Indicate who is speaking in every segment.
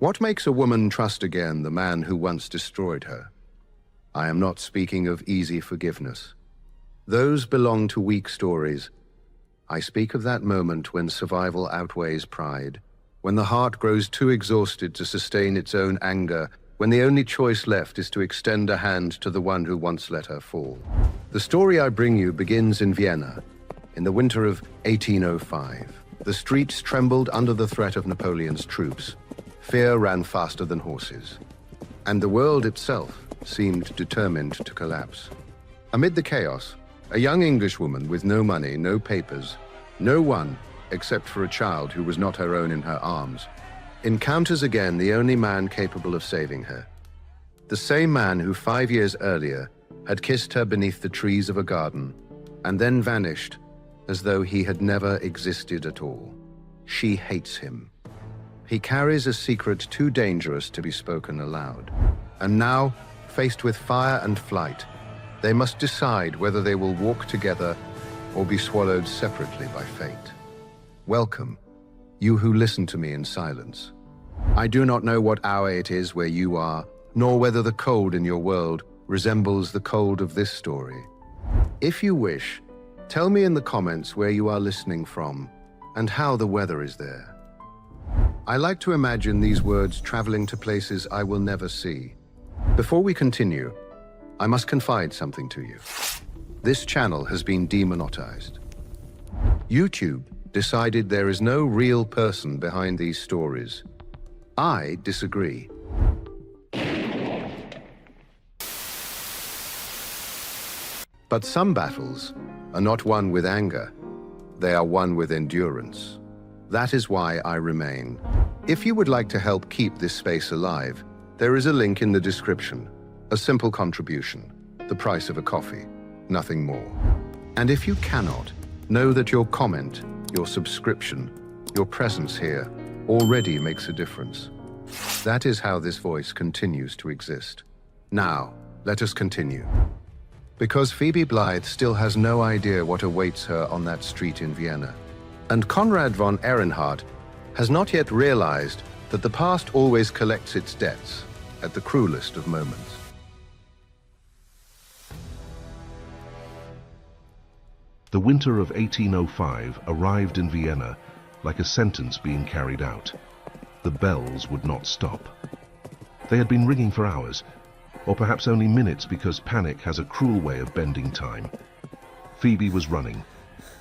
Speaker 1: What makes a woman trust again the man who once destroyed her? I am not speaking of easy forgiveness. Those belong to weak stories. I speak of that moment when survival outweighs pride, when the heart grows too exhausted to sustain its own anger, when the only choice left is to extend a hand to the one who once let her fall. The story I bring you begins in Vienna, in the winter of 1805. The streets trembled under the threat of Napoleon's troops. Fear ran faster than horses, and the world itself seemed determined to collapse. Amid the chaos, a young Englishwoman with no money, no papers, no one except for a child who was not her own in her arms, encounters again the only man capable of saving her. The same man who 5 years earlier had kissed her beneath the trees of a garden and then vanished as though he had never existed at all. She hates him. He carries a secret too dangerous to be spoken aloud. And now, faced with fire and flight, they must decide whether they will walk together or be swallowed separately by fate. Welcome, you who listen to me in silence. I do not know what hour it is where you are, nor whether the cold in your world resembles the cold of this story. If you wish, tell me in the comments where you are listening from and how the weather is there. I like to imagine these words traveling to places I will never see. Before we continue, I must confide something to you. This channel has been demonetized. YouTube decided there is no real person behind these stories. I disagree. But some battles are not won with anger. They are won with endurance. That is why I remain. If you would like to help keep this space alive, there is a link in the description. A simple contribution, the price of a coffee, nothing more. And if you cannot, know that your comment, your subscription, your presence here already makes a difference. That is how this voice continues to exist. Now, let us continue. Because Phoebe Blythe still has no idea what awaits her on that street in Vienna. And Conrad von Ehrenhardt has not yet realized that the past always collects its debts at the cruelest of moments.
Speaker 2: The winter of 1805 arrived in Vienna like a sentence being carried out. The bells would not stop. They had been ringing for hours, or perhaps only minutes, because panic has a cruel way of bending time. Phoebe was running.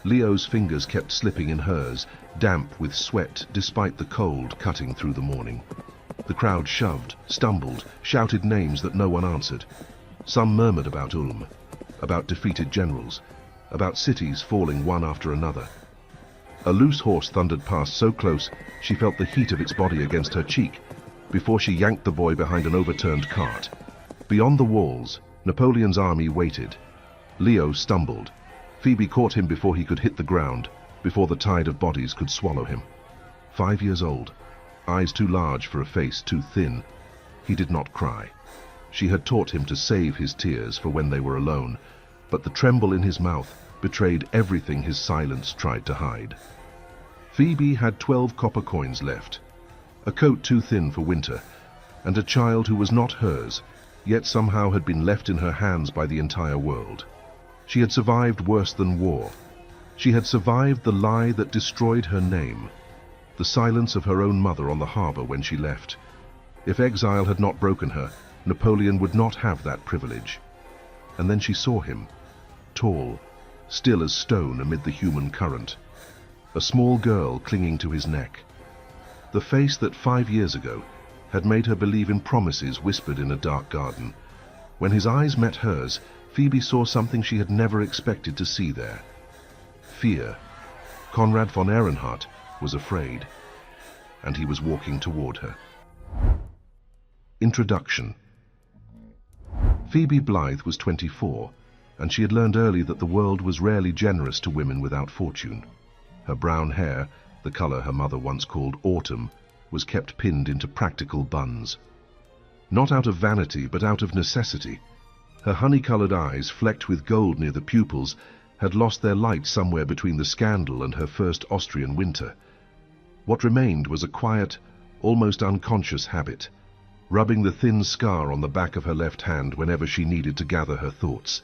Speaker 2: Leo's fingers kept slipping in hers, damp with sweat despite the cold cutting through the morning. The crowd shoved, stumbled, shouted names that no one answered. Some murmured about Ulm, about defeated generals, about cities falling one after another. A loose horse thundered past so close she felt the heat of its body against her cheek before she yanked the boy behind an overturned cart. Beyond the walls, Napoleon's army waited. Leo stumbled. Phoebe caught him before he could hit the ground, before the tide of bodies could swallow him. 5 years old, eyes too large for a face too thin. He did not cry. She had taught him to save his tears for when they were alone, but the tremble in his mouth betrayed everything his silence tried to hide. Phoebe had 12 copper coins left, a coat too thin for winter, and a child who was not hers, yet somehow had been left in her hands by the entire world. She had survived worse than war. She had survived the lie that destroyed her name, the silence of her own mother on the harbor when she left. If exile had not broken her, Napoleon would not have that privilege. And then she saw him, tall, still as stone amid the human current. A small girl clinging to his neck. The face that 5 years ago had made her believe in promises whispered in a dark garden. When his eyes met hers, Phoebe saw something she had never expected to see there. Fear. Conrad von Ehrenhardt was afraid, and he was walking toward her. Introduction. Phoebe Blythe was 24, and she had learned early that the world was rarely generous to women without fortune. Her brown hair, the color her mother once called autumn, was kept pinned into practical buns. Not out of vanity, but out of necessity. Her honey-colored eyes, flecked with gold near the pupils, had lost their light somewhere between the scandal and her first Austrian winter. What remained was a quiet, almost unconscious habit, rubbing the thin scar on the back of her left hand whenever she needed to gather her thoughts.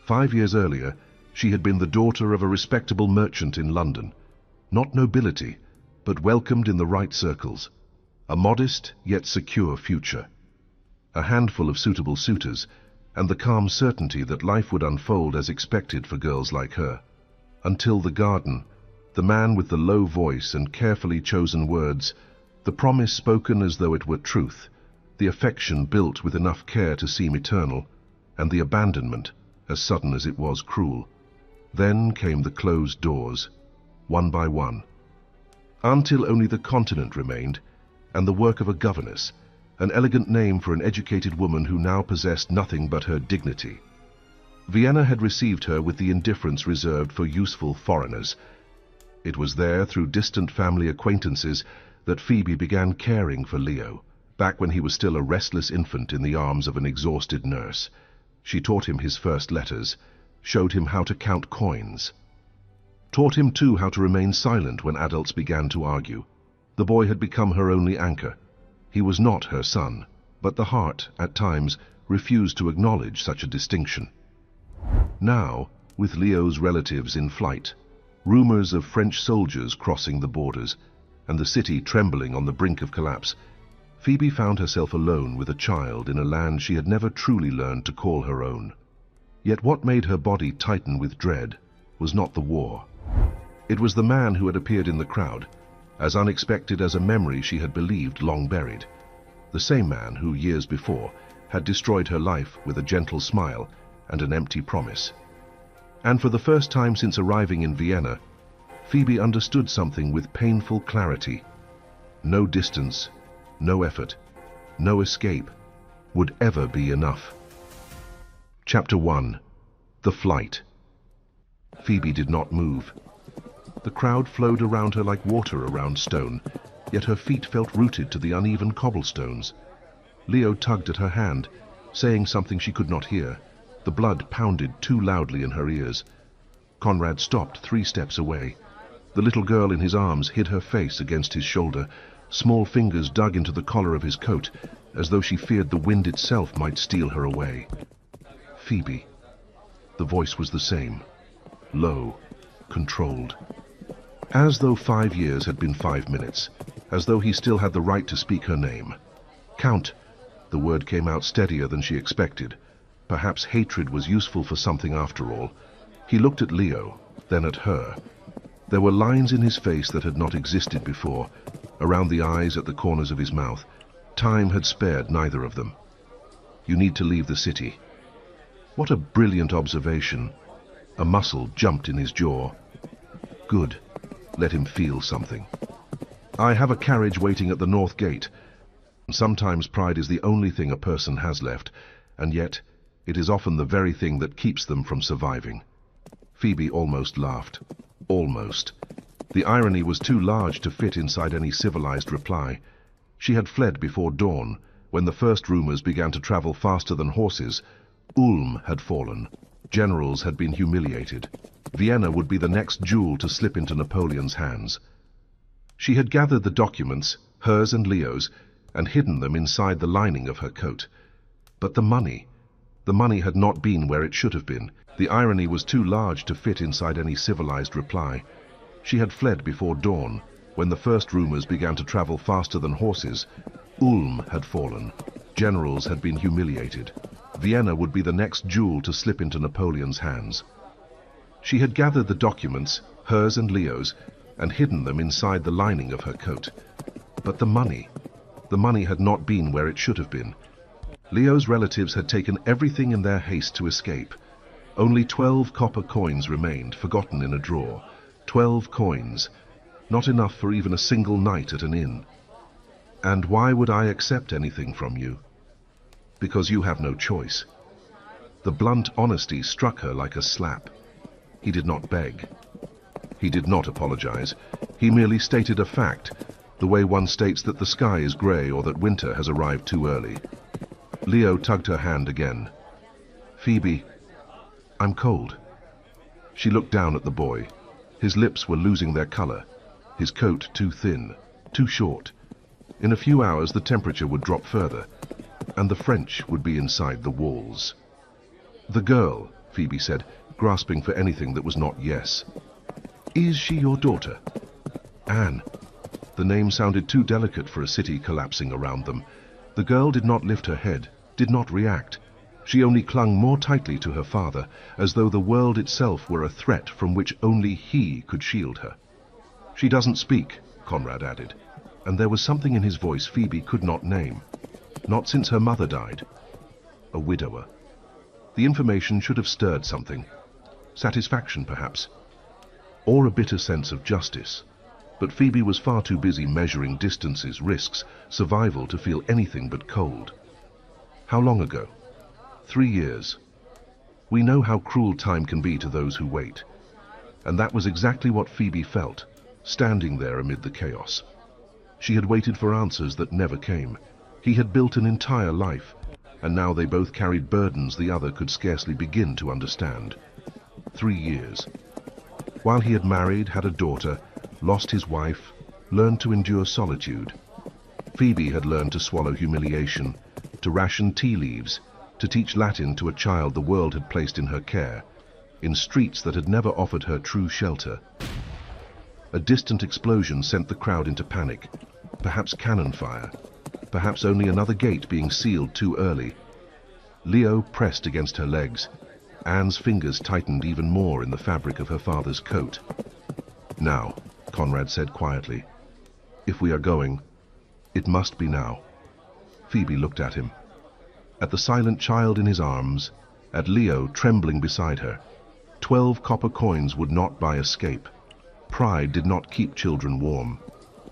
Speaker 2: 5 years earlier, she had been the daughter of a respectable merchant in London. Not nobility, but welcomed in the right circles. A modest yet secure future. A handful of suitable suitors, and the calm certainty that life would unfold as expected for girls like her. Until the garden, the man with the low voice and carefully chosen words, the promise spoken as though it were truth, the affection built with enough care to seem eternal, and the abandonment as sudden as it was cruel. Then came the closed doors, one by one, until only the continent remained, and the work of a governess, an elegant name for an educated woman who now possessed nothing but her dignity. Vienna had received her with the indifference reserved for useful foreigners. It was there, through distant family acquaintances, that Phoebe began caring for Leo, back when he was still a restless infant in the arms of an exhausted nurse. She taught him his first letters, showed him how to count coins. Taught him too how to remain silent when adults began to argue. The boy had become her only anchor. He was not her son, but the heart, at times, refused to acknowledge such a distinction. Now, with Leo's relatives in flight, rumors of French soldiers crossing the borders, and the city trembling on the brink of collapse, Phoebe found herself alone with a child in a land she had never truly learned to call her own. Yet what made her body tighten with dread was not the war. It was the man who had appeared in the crowd, as unexpected as a memory she had believed long buried. The same man who, years before, had destroyed her life with a gentle smile and an empty promise. And for the first time since arriving in Vienna, Phoebe understood something with painful clarity. No distance, no effort, no escape would ever be enough. Chapter 1. The Flight. Phoebe did not move. The crowd flowed around her like water around stone, yet her feet felt rooted to the uneven cobblestones. Leo tugged at her hand, saying something she could not hear. The blood pounded too loudly in her ears. Conrad stopped 3 steps away. The little girl in his arms hid her face against his shoulder. Small fingers dug into the collar of his coat, as though she feared the wind itself might steal her away. Phoebe. The voice was the same, low, controlled. As though 5 years had been 5 minutes, as though he still had the right to speak her name. Count. The word came out steadier than she expected. Perhaps hatred was useful for something after all. He looked at Leo, then at her. There were lines in his face that had not existed before, around the eyes, at the corners of his mouth. Time had spared neither of them. You need to leave the city. What a brilliant observation. A muscle jumped in his jaw. Good. Let him feel something. I have a carriage waiting at the north gate. Sometimes pride is the only thing a person has left, and yet it is often the very thing that keeps them from surviving. Phoebe almost laughed. Almost. The irony was too large to fit inside any civilized reply. She had fled before dawn, when the first rumors began to travel faster than horses. Ulm had fallen. Generals had been humiliated. Vienna would be the next jewel to slip into Napoleon's hands. She had gathered the documents, hers and Leo's, and hidden them inside the lining of her coat. But the money had not been where it should have been. The irony was too large to fit inside any civilized reply. She had fled before dawn, when the first rumors began to travel faster than horses. Ulm had fallen. Generals had been humiliated. Vienna would be the next jewel to slip into Napoleon's hands. She had gathered the documents, hers and Leo's, and hidden them inside the lining of her coat. But the money had not been where it should have been. Leo's relatives had taken everything in their haste to escape. Only 12 copper coins remained, forgotten in a drawer. 12 coins. Not enough for even a single night at an inn. And why would I accept anything from you? Because you have no choice. The blunt honesty struck her like a slap. He did not beg. He did not apologize. He merely stated a fact, the way one states that the sky is gray or that winter has arrived too early. Leo tugged her hand again. Phoebe, I'm cold. She looked down at the boy. His lips were losing their color. His coat too thin, too short. In a few hours the temperature would drop further, and the French would be inside the walls. "The girl," Phoebe said, grasping for anything that was not yes. "Is she your daughter?" "Anne." The name sounded too delicate for a city collapsing around them. The girl did not lift her head, did not react. She only clung more tightly to her father, as though the world itself were a threat from which only he could shield her. "She doesn't speak," Conrad added, and there was something in his voice Phoebe could not name. Not since her mother died. A widower. The information should have stirred something. Satisfaction, perhaps. Or a bitter sense of justice. But Phoebe was far too busy measuring distances, risks, survival to feel anything but cold. How long ago? 3 years. We know how cruel time can be to those who wait. And that was exactly what Phoebe felt, standing there amid the chaos. She had waited for answers that never came. He had built an entire life, and now they both carried burdens the other could scarcely begin to understand. 3 years. While he had married, had a daughter, lost his wife, learned to endure solitude. Phoebe had learned to swallow humiliation, to ration tea leaves, to teach Latin to a child the world had placed in her care, in streets that had never offered her true shelter. A distant explosion sent the crowd into panic, perhaps cannon fire, perhaps only another gate being sealed too early. Leo pressed against her legs. Anne's fingers tightened even more in the fabric of her father's coat. "Now," Conrad said quietly. "If we are going, it must be now." Phoebe looked at him. At the silent child in his arms, at Leo trembling beside her. 12 copper coins would not buy escape. Pride did not keep children warm,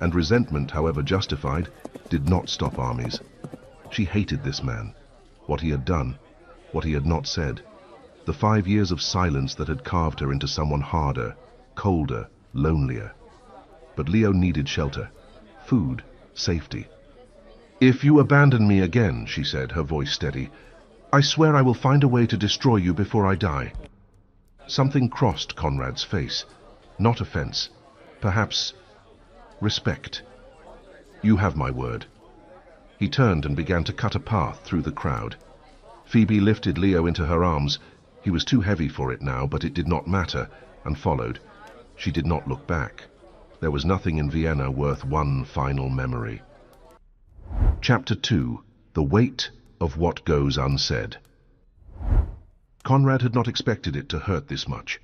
Speaker 2: and resentment, however justified, did not stop armies. She hated this man, what he had done, what he had not said, the 5 years of silence that had carved her into someone harder, colder, lonelier. But Leo needed shelter, food, safety. "If you abandon me again," she said, her voice steady, "I swear I will find a way to destroy you before I die." Something crossed Conrad's face. Not offense, perhaps respect. "You have my word." He turned and began to cut a path through the crowd. Phoebe lifted Leo into her arms. He was too heavy for it now, but it did not matter, and followed. She did not look back. There was nothing in Vienna worth one final memory. Chapter 2. The Weight of What Goes Unsaid. Conrad had not expected it to hurt this much.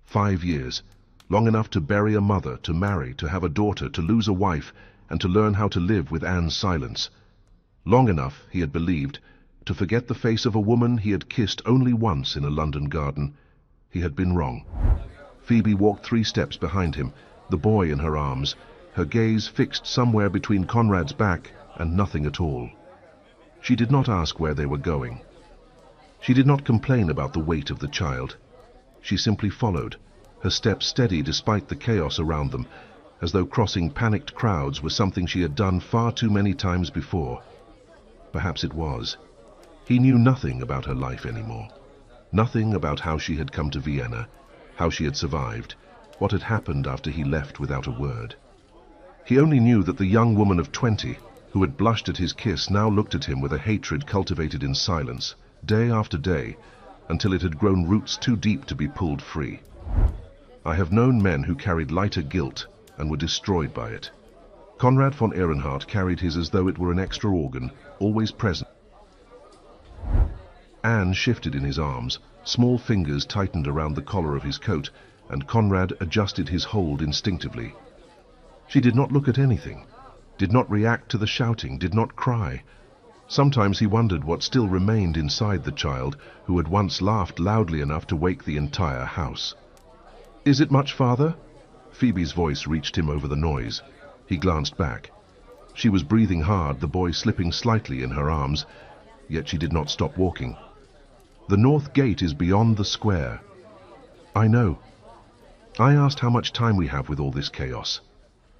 Speaker 2: 5 years. Long enough to bury a mother, to marry, to have a daughter, to lose a wife, and to learn how to live with Anne's silence. Long enough, he had believed, to forget the face of a woman he had kissed only once in a London garden. He had been wrong. Phoebe walked 3 steps behind him, the boy in her arms, her gaze fixed somewhere between Conrad's back and nothing at all. She did not ask where they were going. She did not complain about the weight of the child. She simply followed, her steps steady despite the chaos around them, as though crossing panicked crowds was something she had done far too many times before. Perhaps it was. He knew nothing about her life anymore. Nothing about how she had come to Vienna, how she had survived, what had happened after he left without a word. He only knew that the young woman of 20, who had blushed at his kiss, now looked at him with a hatred cultivated in silence, day after day, until it had grown roots too deep to be pulled free. I have known men who carried lighter guilt and were destroyed by it. Conrad von Ehrenhardt carried his as though it were an extra organ, always present. Anne shifted in his arms, small fingers tightened around the collar of his coat, and Conrad adjusted his hold instinctively. She did not look at anything, did not react to the shouting, did not cry. Sometimes he wondered what still remained inside the child who had once laughed loudly enough to wake the entire house. "Is it much farther?" Phoebe's voice reached him over the noise. He glanced back. She was breathing hard, the boy slipping slightly in her arms, yet she did not stop walking. "The north gate is beyond the square." "I know." I asked how much time we have with all this chaos.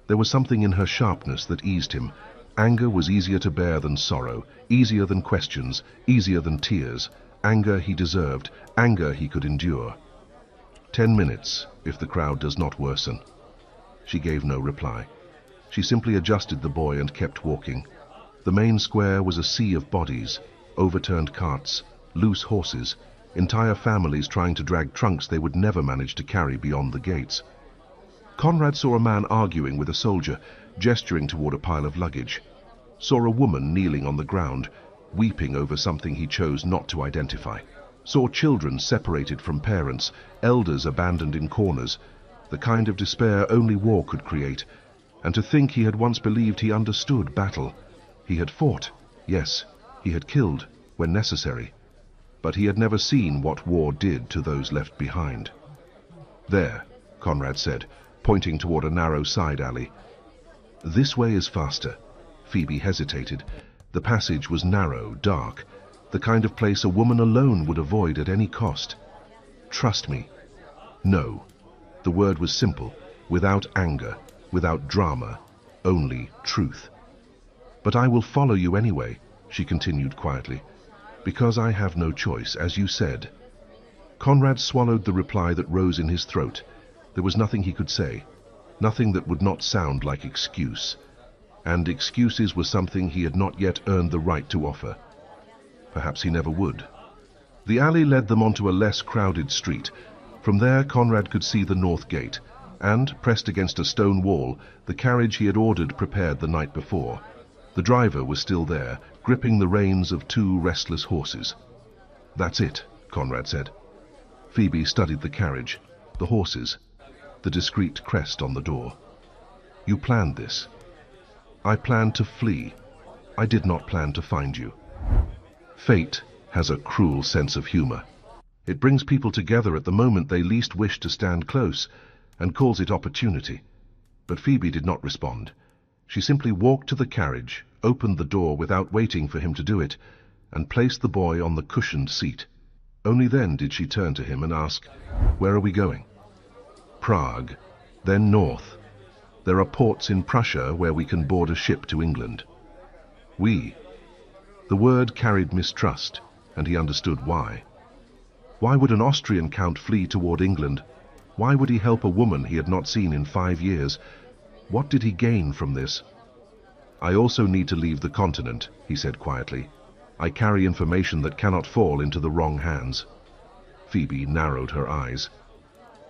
Speaker 2: There was something in her sharpness that eased him. Anger was easier to bear than sorrow, easier than questions, easier than tears. Anger he deserved, anger he could endure. 10 minutes, if the crowd does not worsen. She gave no reply. She simply adjusted the boy and kept walking. The main square was a sea of bodies, overturned carts, loose horses, entire families trying to drag trunks they would never manage to carry beyond the gates. Conrad saw a man arguing with a soldier, gesturing toward a pile of luggage. Saw a woman kneeling on the ground, weeping over something he chose not to identify. Saw children separated from parents, elders abandoned in corners, the kind of despair only war could create. And to think he had once believed he understood battle. He had fought, yes, he had killed when necessary, but he had never seen what war did to those left behind. There, Conrad said, pointing toward a narrow side alley. This way is faster. Phoebe hesitated. The passage was narrow, dark, the kind of place a woman alone would avoid at any cost. Trust me. No. The word was simple, without anger, without drama, only truth. But I will follow you anyway, she continued quietly, because I have no choice, as you said. Conrad swallowed the reply that rose in his throat. There was nothing he could say, nothing that would not sound like excuse. And excuses were something he had not yet earned the right to offer. Perhaps he never would. The alley led them onto a less crowded street. From there, Conrad could see the north gate, and, pressed against a stone wall, the carriage he had ordered prepared the night before. The driver was still there, gripping the reins of two restless horses. That's it, Conrad said. Phoebe studied the carriage, the horses, the discreet crest on the door. You planned this. I planned to flee. I did not plan to find you. Fate has a cruel sense of humor. It brings people together at the moment they least wish to stand close, and calls it opportunity. But Phoebe did not respond. She simply walked to the carriage, opened the door without waiting for him to do it, and placed the boy on the cushioned seat. Only then did she turn to him and ask, "Where are we going?" "Prague, then north. There are ports in Prussia where we can board a ship to England." "We." The word carried mistrust, and he understood why. Why would an Austrian count flee toward England? Why would he help a woman he had not seen in 5 years? What did he gain from this? "I also need to leave the continent," he said quietly. "I carry information that cannot fall into the wrong hands." Phoebe narrowed her eyes.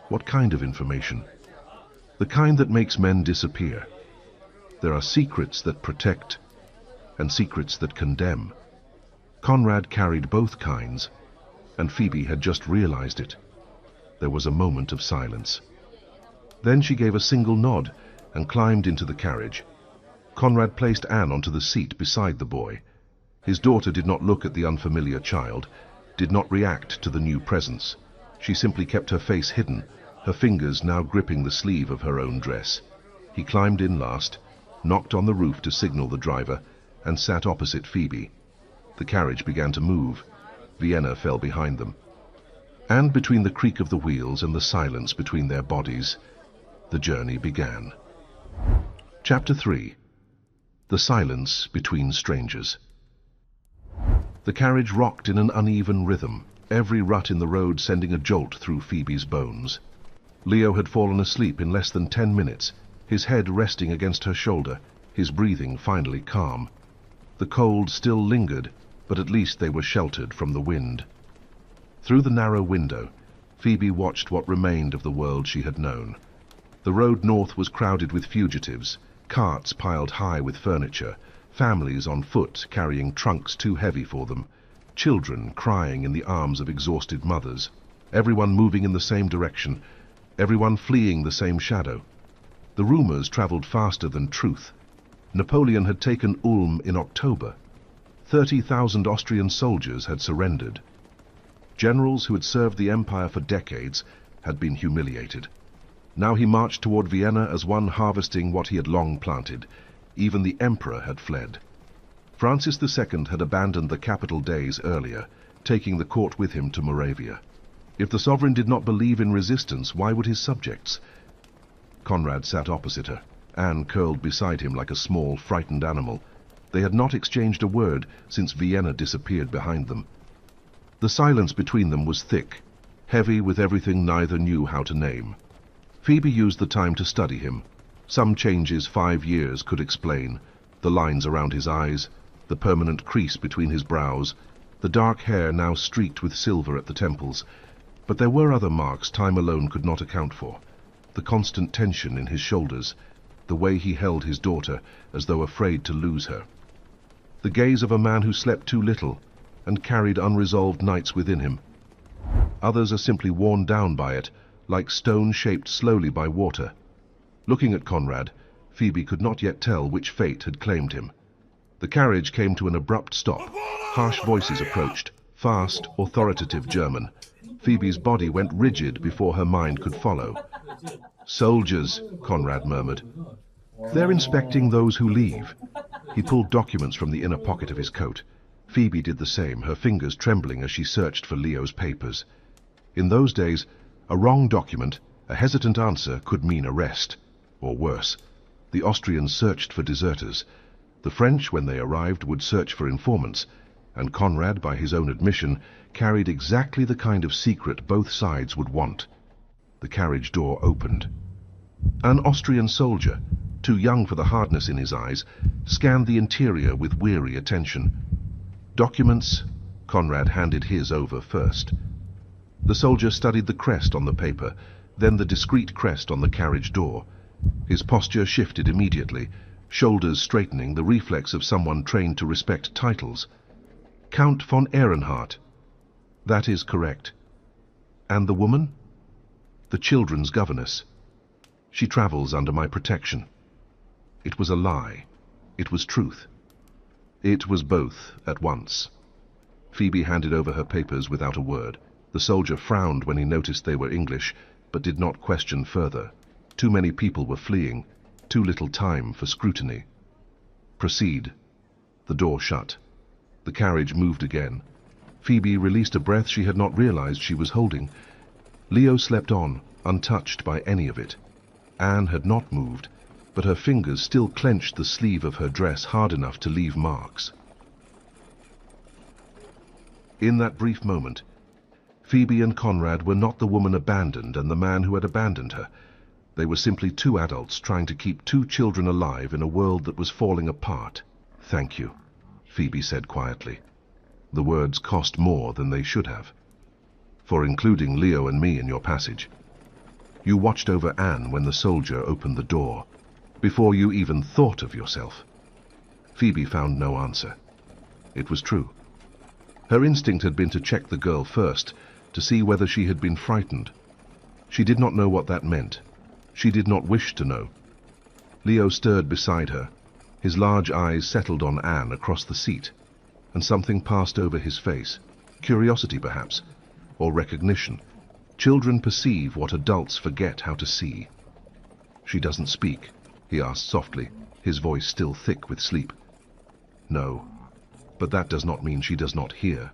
Speaker 2: "What kind of information?" "The kind that makes men disappear. There are secrets that protect, and secrets that condemn." Conrad carried both kinds, and Phoebe had just realized it. There was a moment of silence. Then she gave a single nod and climbed into the carriage. Conrad placed Anne onto the seat beside the boy. His daughter did not look at the unfamiliar child, did not react to the new presence. She simply kept her face hidden, her fingers now gripping the sleeve of her own dress. He climbed in last, knocked on the roof to signal the driver, and sat opposite Phoebe. The carriage began to move. Vienna fell behind them. And between the creak of the wheels and the silence between their bodies, the journey began. Chapter 3. The Silence Between Strangers. The carriage rocked in an uneven rhythm, every rut in the road sending a jolt through Phoebe's bones. Leo had fallen asleep in less than 10 minutes, his head resting against her shoulder, his breathing finally calm. The cold still lingered, but at least they were sheltered from the wind. Through the narrow window, Phoebe watched what remained of the world she had known. The road north was crowded with fugitives, carts piled high with furniture, families on foot carrying trunks too heavy for them, children crying in the arms of exhausted mothers, everyone moving in the same direction, everyone fleeing the same shadow. The rumors traveled faster than truth. Napoleon had taken Ulm in October. 30,000 Austrian soldiers had surrendered. Generals who had served the empire for decades had been humiliated. Now he marched toward Vienna as one harvesting what he had long planted. Even the emperor had fled. Francis II had abandoned the capital days earlier, taking the court with him to Moravia. If the sovereign did not believe in resistance, why would his subjects? Conrad sat opposite her, Anne curled beside him like a small, frightened animal. They had not exchanged a word since Vienna disappeared behind them. The silence between them was thick, heavy with everything neither knew how to name. Phoebe used the time to study him, Some changes 5 years could explain: the lines around his eyes, the permanent crease between his brows, the dark hair now streaked with silver at the temples. But there were other marks time alone could not account for: the constant tension in his shoulders, the way he held his daughter as though afraid to lose her, the gaze of a man who slept too little and carried unresolved nights within him. Others are simply worn down by it, like stone shaped slowly by water. Looking at Conrad, Phoebe could not yet tell which fate had claimed him. The carriage came to an abrupt stop. Harsh voices approached, fast, authoritative German. Phoebe's body went rigid before her mind could follow. "Soldiers," Conrad murmured. "They're inspecting those who leave." He pulled documents from the inner pocket of his coat. Phoebe did the same, her fingers trembling as she searched for Leo's papers. In those days, a wrong document, a hesitant answer, could mean arrest. Or worse. The Austrians searched for deserters. The French, when they arrived, would search for informants, and Conrad, by his own admission, carried exactly the kind of secret both sides would want. The carriage door opened. An Austrian soldier, too young for the hardness in his eyes, scanned the interior with weary attention. "Documents?" Conrad handed his over first. The soldier studied the crest on the paper, then the discreet crest on the carriage door. His posture shifted immediately, shoulders straightening, the reflex of someone trained to respect titles. "Count von Ehrenhardt." "That is correct." "And the woman?" "The children's governess. She travels under my protection." It was a lie. It was truth. It was both at once. Phoebe handed over her papers without a word. The soldier frowned when he noticed they were English, but did not question further. Too many people were fleeing, too little time for scrutiny. "Proceed." The door shut. The carriage moved again. Phoebe released a breath she had not realized she was holding. Leo slept on, untouched by any of it. Anne had not moved, but her fingers still clenched the sleeve of her dress hard enough to leave marks. In that brief moment, Phoebe and Conrad were not the woman abandoned and the man who had abandoned her. They were simply two adults trying to keep two children alive in a world that was falling apart. "Thank you," Phoebe said quietly. The words cost more than they should have. "For including Leo and me in your passage. You watched over Anne when the soldier opened the door, before you even thought of yourself." Phoebe found no answer. It was true. Her instinct had been to check the girl first, to see whether she had been frightened. She did not know what that meant. She did not wish to know. Leo stirred beside her. His large eyes settled on Anne across the seat, and something passed over his face. Curiosity, perhaps, or recognition. Children perceive what adults forget how to see. "She doesn't speak?" he asked softly, his voice still thick with sleep. "No, but that does not mean she does not hear."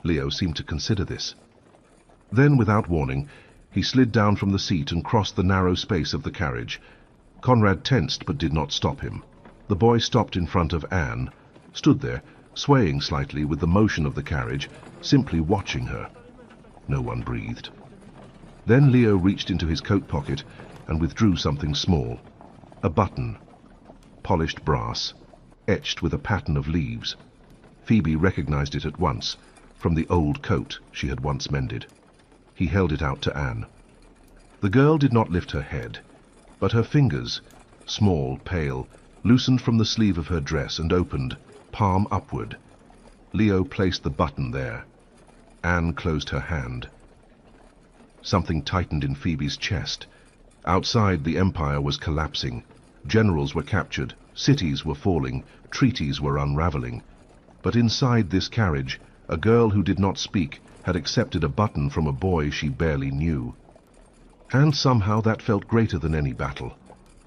Speaker 2: Leo seemed to consider this. Then, without warning, he slid down from the seat and crossed the narrow space of the carriage. Conrad tensed but did not stop him. The boy stopped in front of Anne, stood there, swaying slightly with the motion of the carriage, simply watching her. No one breathed. Then Leo reached into his coat pocket and withdrew something small. A button. Polished brass, etched with a pattern of leaves. Phoebe recognized it at once, from the old coat she had once mended. He held it out to Anne. The girl did not lift her head, but her fingers, small, pale, loosened from the sleeve of her dress and opened, palm upward. Leo placed the button there. Anne closed her hand. Something tightened in Phoebe's chest. Outside, the empire was collapsing. Generals were captured, cities were falling, treaties were unraveling. But inside this carriage, a girl who did not speak had accepted a button from a boy she barely knew. And somehow that felt greater than any battle.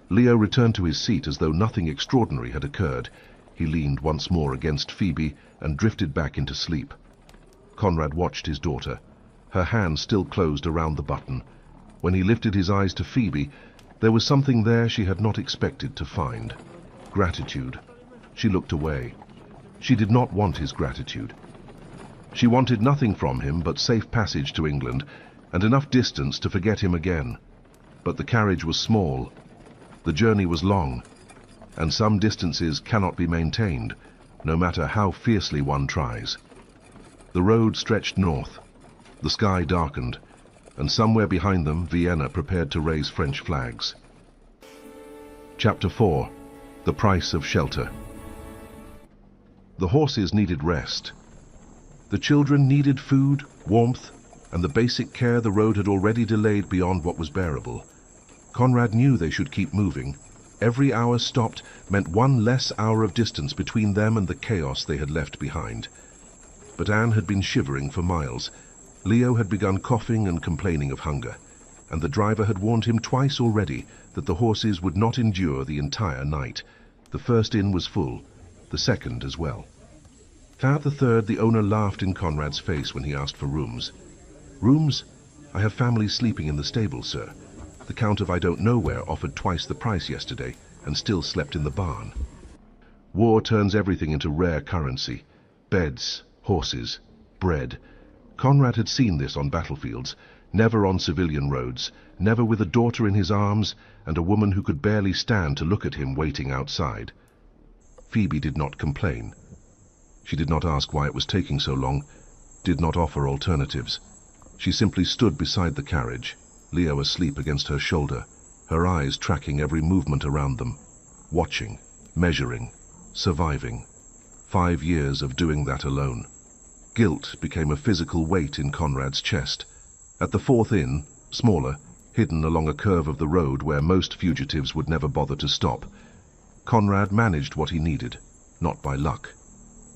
Speaker 2: Leo returned to his seat as though nothing extraordinary had occurred. He leaned once more against Phoebe and drifted back into sleep. Conrad watched his daughter, her hand still closed around the button. When he lifted his eyes to Phoebe, there was something there she had not expected to find. Gratitude. She looked away. She did not want his gratitude. She wanted nothing from him but safe passage to England and enough distance to forget him again. But the carriage was small. The journey was long, and some distances cannot be maintained, no matter how fiercely one tries. The road stretched north, the sky darkened, and somewhere behind them, Vienna prepared to raise French flags. Chapter 4. The Price of Shelter. The horses needed rest. The children needed food, warmth, and the basic care the road had already delayed beyond what was bearable. Conrad knew they should keep moving. Every hour stopped meant one less hour of distance between them and the chaos they had left behind. But Anne had been shivering for miles. Leo had begun coughing and complaining of hunger, and the driver had warned him twice already that the horses would not endure the entire night. The first inn was full, the second as well. At the third, the owner laughed in Conrad's face when he asked for rooms. "Rooms? I have families sleeping in the stable, sir. The Count of I don't know where offered twice the price yesterday and still slept in the barn." War turns everything into rare currency. Beds, horses, bread. Conrad had seen this on battlefields, never on civilian roads, never with a daughter in his arms and a woman who could barely stand to look at him waiting outside. Phoebe did not complain. She did not ask why it was taking so long, did not offer alternatives. She simply stood beside the carriage, Leo asleep against her shoulder, her eyes tracking every movement around them, watching, measuring, surviving. 5 years of doing that alone. Guilt became a physical weight in Conrad's chest. At the fourth inn, smaller, hidden along a curve of the road where most fugitives would never bother to stop, Conrad managed what he needed, not by luck,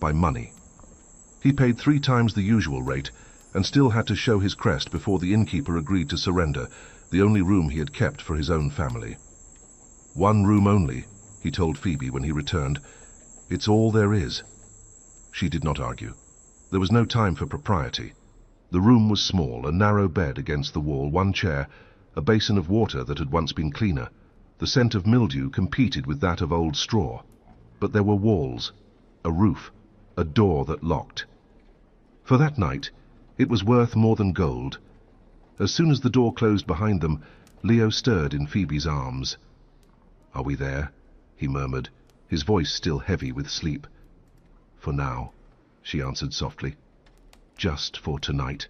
Speaker 2: by money. He paid 3 times the usual rate and still had to show his crest before the innkeeper agreed to surrender the only room he had kept for his own family. "1 room only," he told Phoebe when he returned. "It's all there is." She did not argue. There was no time for propriety. The room was small, a narrow bed against the wall, 1 chair, a basin of water that had once been cleaner. The scent of mildew competed with that of old straw. But there were walls, a roof, a door that locked. For that night, it was worth more than gold. As soon as the door closed behind them, Leo stirred in Phoebe's arms. "Are we there?" he murmured, his voice still heavy with sleep. "For now," she answered softly. "Just for tonight."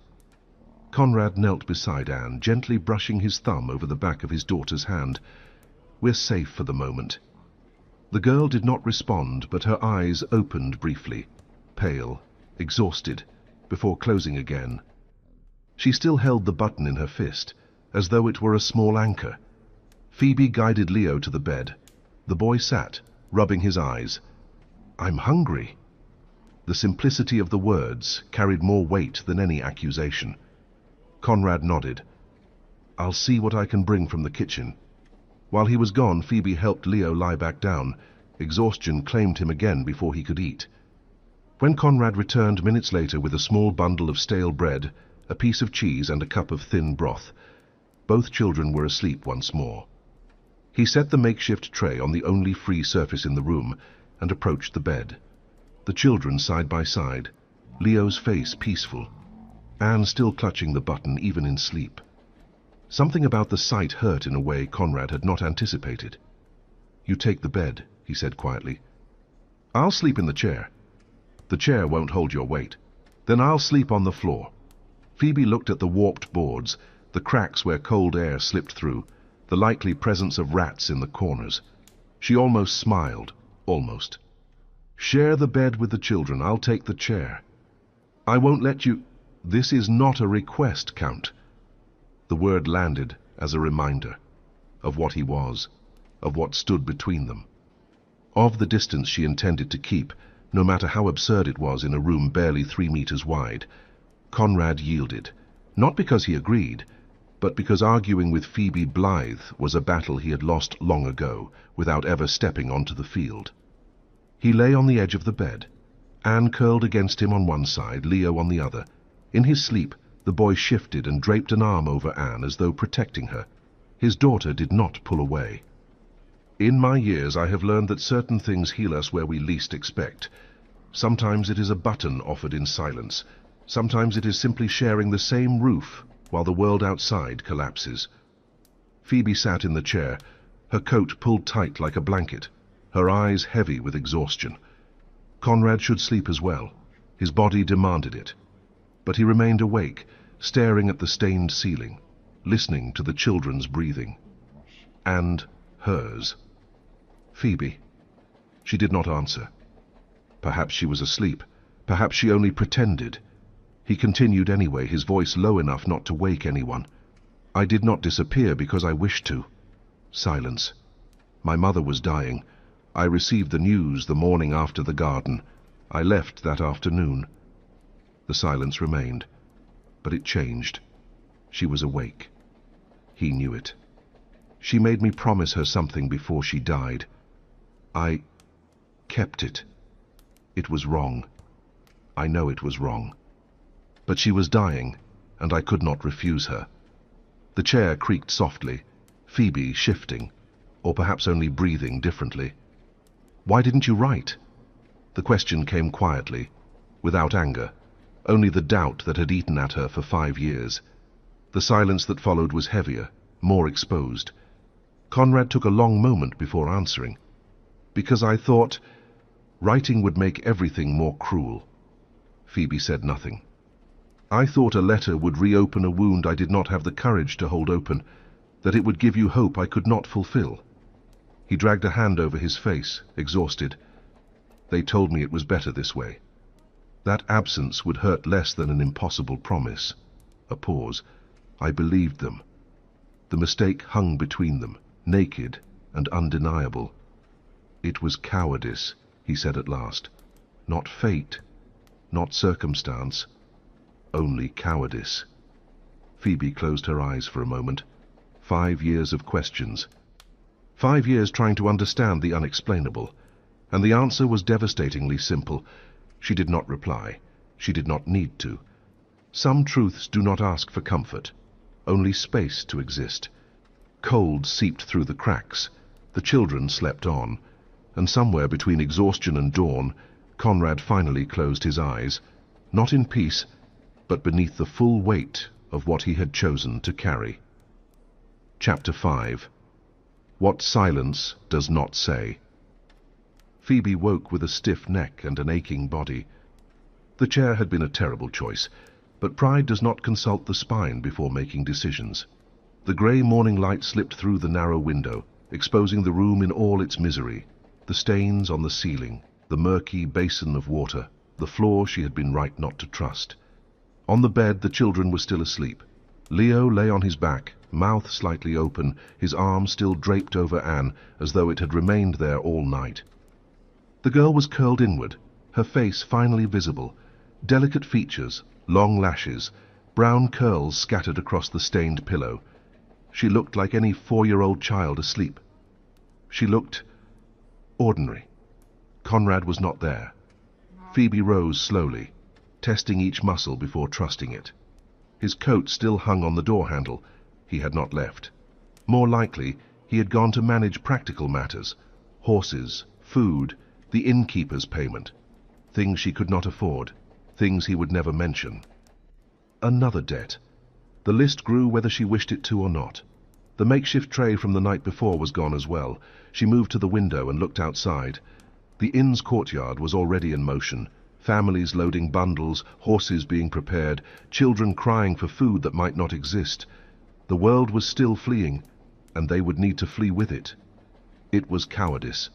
Speaker 2: Conrad knelt beside Anne, gently brushing his thumb over the back of his daughter's hand. "We're safe for the moment." The girl did not respond, but her eyes opened briefly, pale, exhausted, before closing again. She still held the button in her fist, as though it were a small anchor. Phoebe guided Leo to the bed. The boy sat, rubbing his eyes. "I'm hungry." The simplicity of the words carried more weight than any accusation. Conrad nodded. "I'll see what I can bring from the kitchen." While he was gone, Phoebe helped Leo lie back down. Exhaustion claimed him again before he could eat. When Conrad returned minutes later with a small bundle of stale bread, a piece of cheese and a cup of thin broth, both children were asleep once more. He set the makeshift tray on the only free surface in the room and approached the bed. The children side by side, Leo's face peaceful, Anne still clutching the button even in sleep. Something about the sight hurt in a way Conrad had not anticipated. "You take the bed," he said quietly. "I'll sleep in the chair." "The chair won't hold your weight." "Then I'll sleep on the floor." Phoebe looked at the warped boards, the cracks where cold air slipped through, the likely presence of rats in the corners. She almost smiled, almost. "Share the bed with the children, I'll take the chair." "I won't let you—" "This is not a request, Count." The word landed as a reminder of what he was, of what stood between them, of the distance she intended to keep, no matter how absurd it was in a room barely 3 meters wide. Conrad yielded, not because he agreed, but because arguing with Phoebe Blythe was a battle he had lost long ago, without ever stepping onto the field. He lay on the edge of the bed, Anne curled against him on one side, Leo on the other. In his sleep, the boy shifted and draped an arm over Anne as though protecting her. His daughter did not pull away. "In my years, I have learned that certain things heal us where we least expect. Sometimes it is a button offered in silence. Sometimes it is simply sharing the same roof while the world outside collapses." Phoebe sat in the chair, her coat pulled tight like a blanket, her eyes heavy with exhaustion. Conrad should sleep as well. His body demanded it. But he remained awake, staring at the stained ceiling, listening to the children's breathing. And hers. Phoebe. She did not answer. Perhaps she was asleep. Perhaps she only pretended. He continued anyway, his voice low enough not to wake anyone. I did not disappear because I wished to. Silence. My mother was dying. I received the news the morning after the garden. I left that afternoon. The silence remained, but it changed. She was awake. He knew it. She made me promise her something before she died. I kept it. It was wrong. I know it was wrong. But she was dying, and I could not refuse her. The chair creaked softly, Phoebe shifting, or perhaps only breathing differently. Why didn't you write? The question came quietly, without anger, only the doubt that had eaten at her for 5 years. The silence that followed was heavier, more exposed. Conrad took a long moment before answering. Because I thought writing would make everything more cruel. Phoebe said nothing. I thought a letter would reopen a wound I did not have the courage to hold open, that it would give you hope I could not fulfill. He dragged a hand over his face, exhausted. They told me it was better this way. That absence would hurt less than an impossible promise. A pause. I believed them. The mistake hung between them, naked and undeniable. It was cowardice, he said at last. Not fate, not circumstance, only cowardice. Phoebe closed her eyes for a moment. 5 years of questions. 5 years trying to understand the unexplainable. And the answer was devastatingly simple. She did not reply. She did not need to. Some truths do not ask for comfort, only space to exist. Cold seeped through the cracks. The children slept on. And somewhere between exhaustion and dawn, Conrad finally closed his eyes, not in peace, but beneath the full weight of what he had chosen to carry. Chapter 5. What Silence Does Not Say. Phoebe woke with a stiff neck and an aching body. The chair had been a terrible choice, but pride does not consult the spine before making decisions. The grey morning light slipped through the narrow window, exposing the room in all its misery. The stains on the ceiling, the murky basin of water, the floor she had been right not to trust. On the bed the children were still asleep. Leo lay on his back, mouth slightly open, his arm still draped over Anne, as though it had remained there all night. The girl was curled inward, her face finally visible, delicate features, long lashes, brown curls scattered across the stained pillow. She looked like any 4-year-old child asleep. She looked ordinary. Conrad was not there. Phoebe rose slowly, testing each muscle before trusting it. His coat still hung on the door handle. He had not left. More likely, he had gone to manage practical matters, horses, food, the innkeeper's payment, things she could not afford, things he would never mention. Another debt. The list grew whether she wished it to or not. The makeshift tray from the night before was gone as well. She moved to the window and looked outside. The inn's courtyard was already in motion. Families loading bundles, horses being prepared, children crying for food that might not exist. The world was still fleeing, and they would need to flee with it. It was cowardice.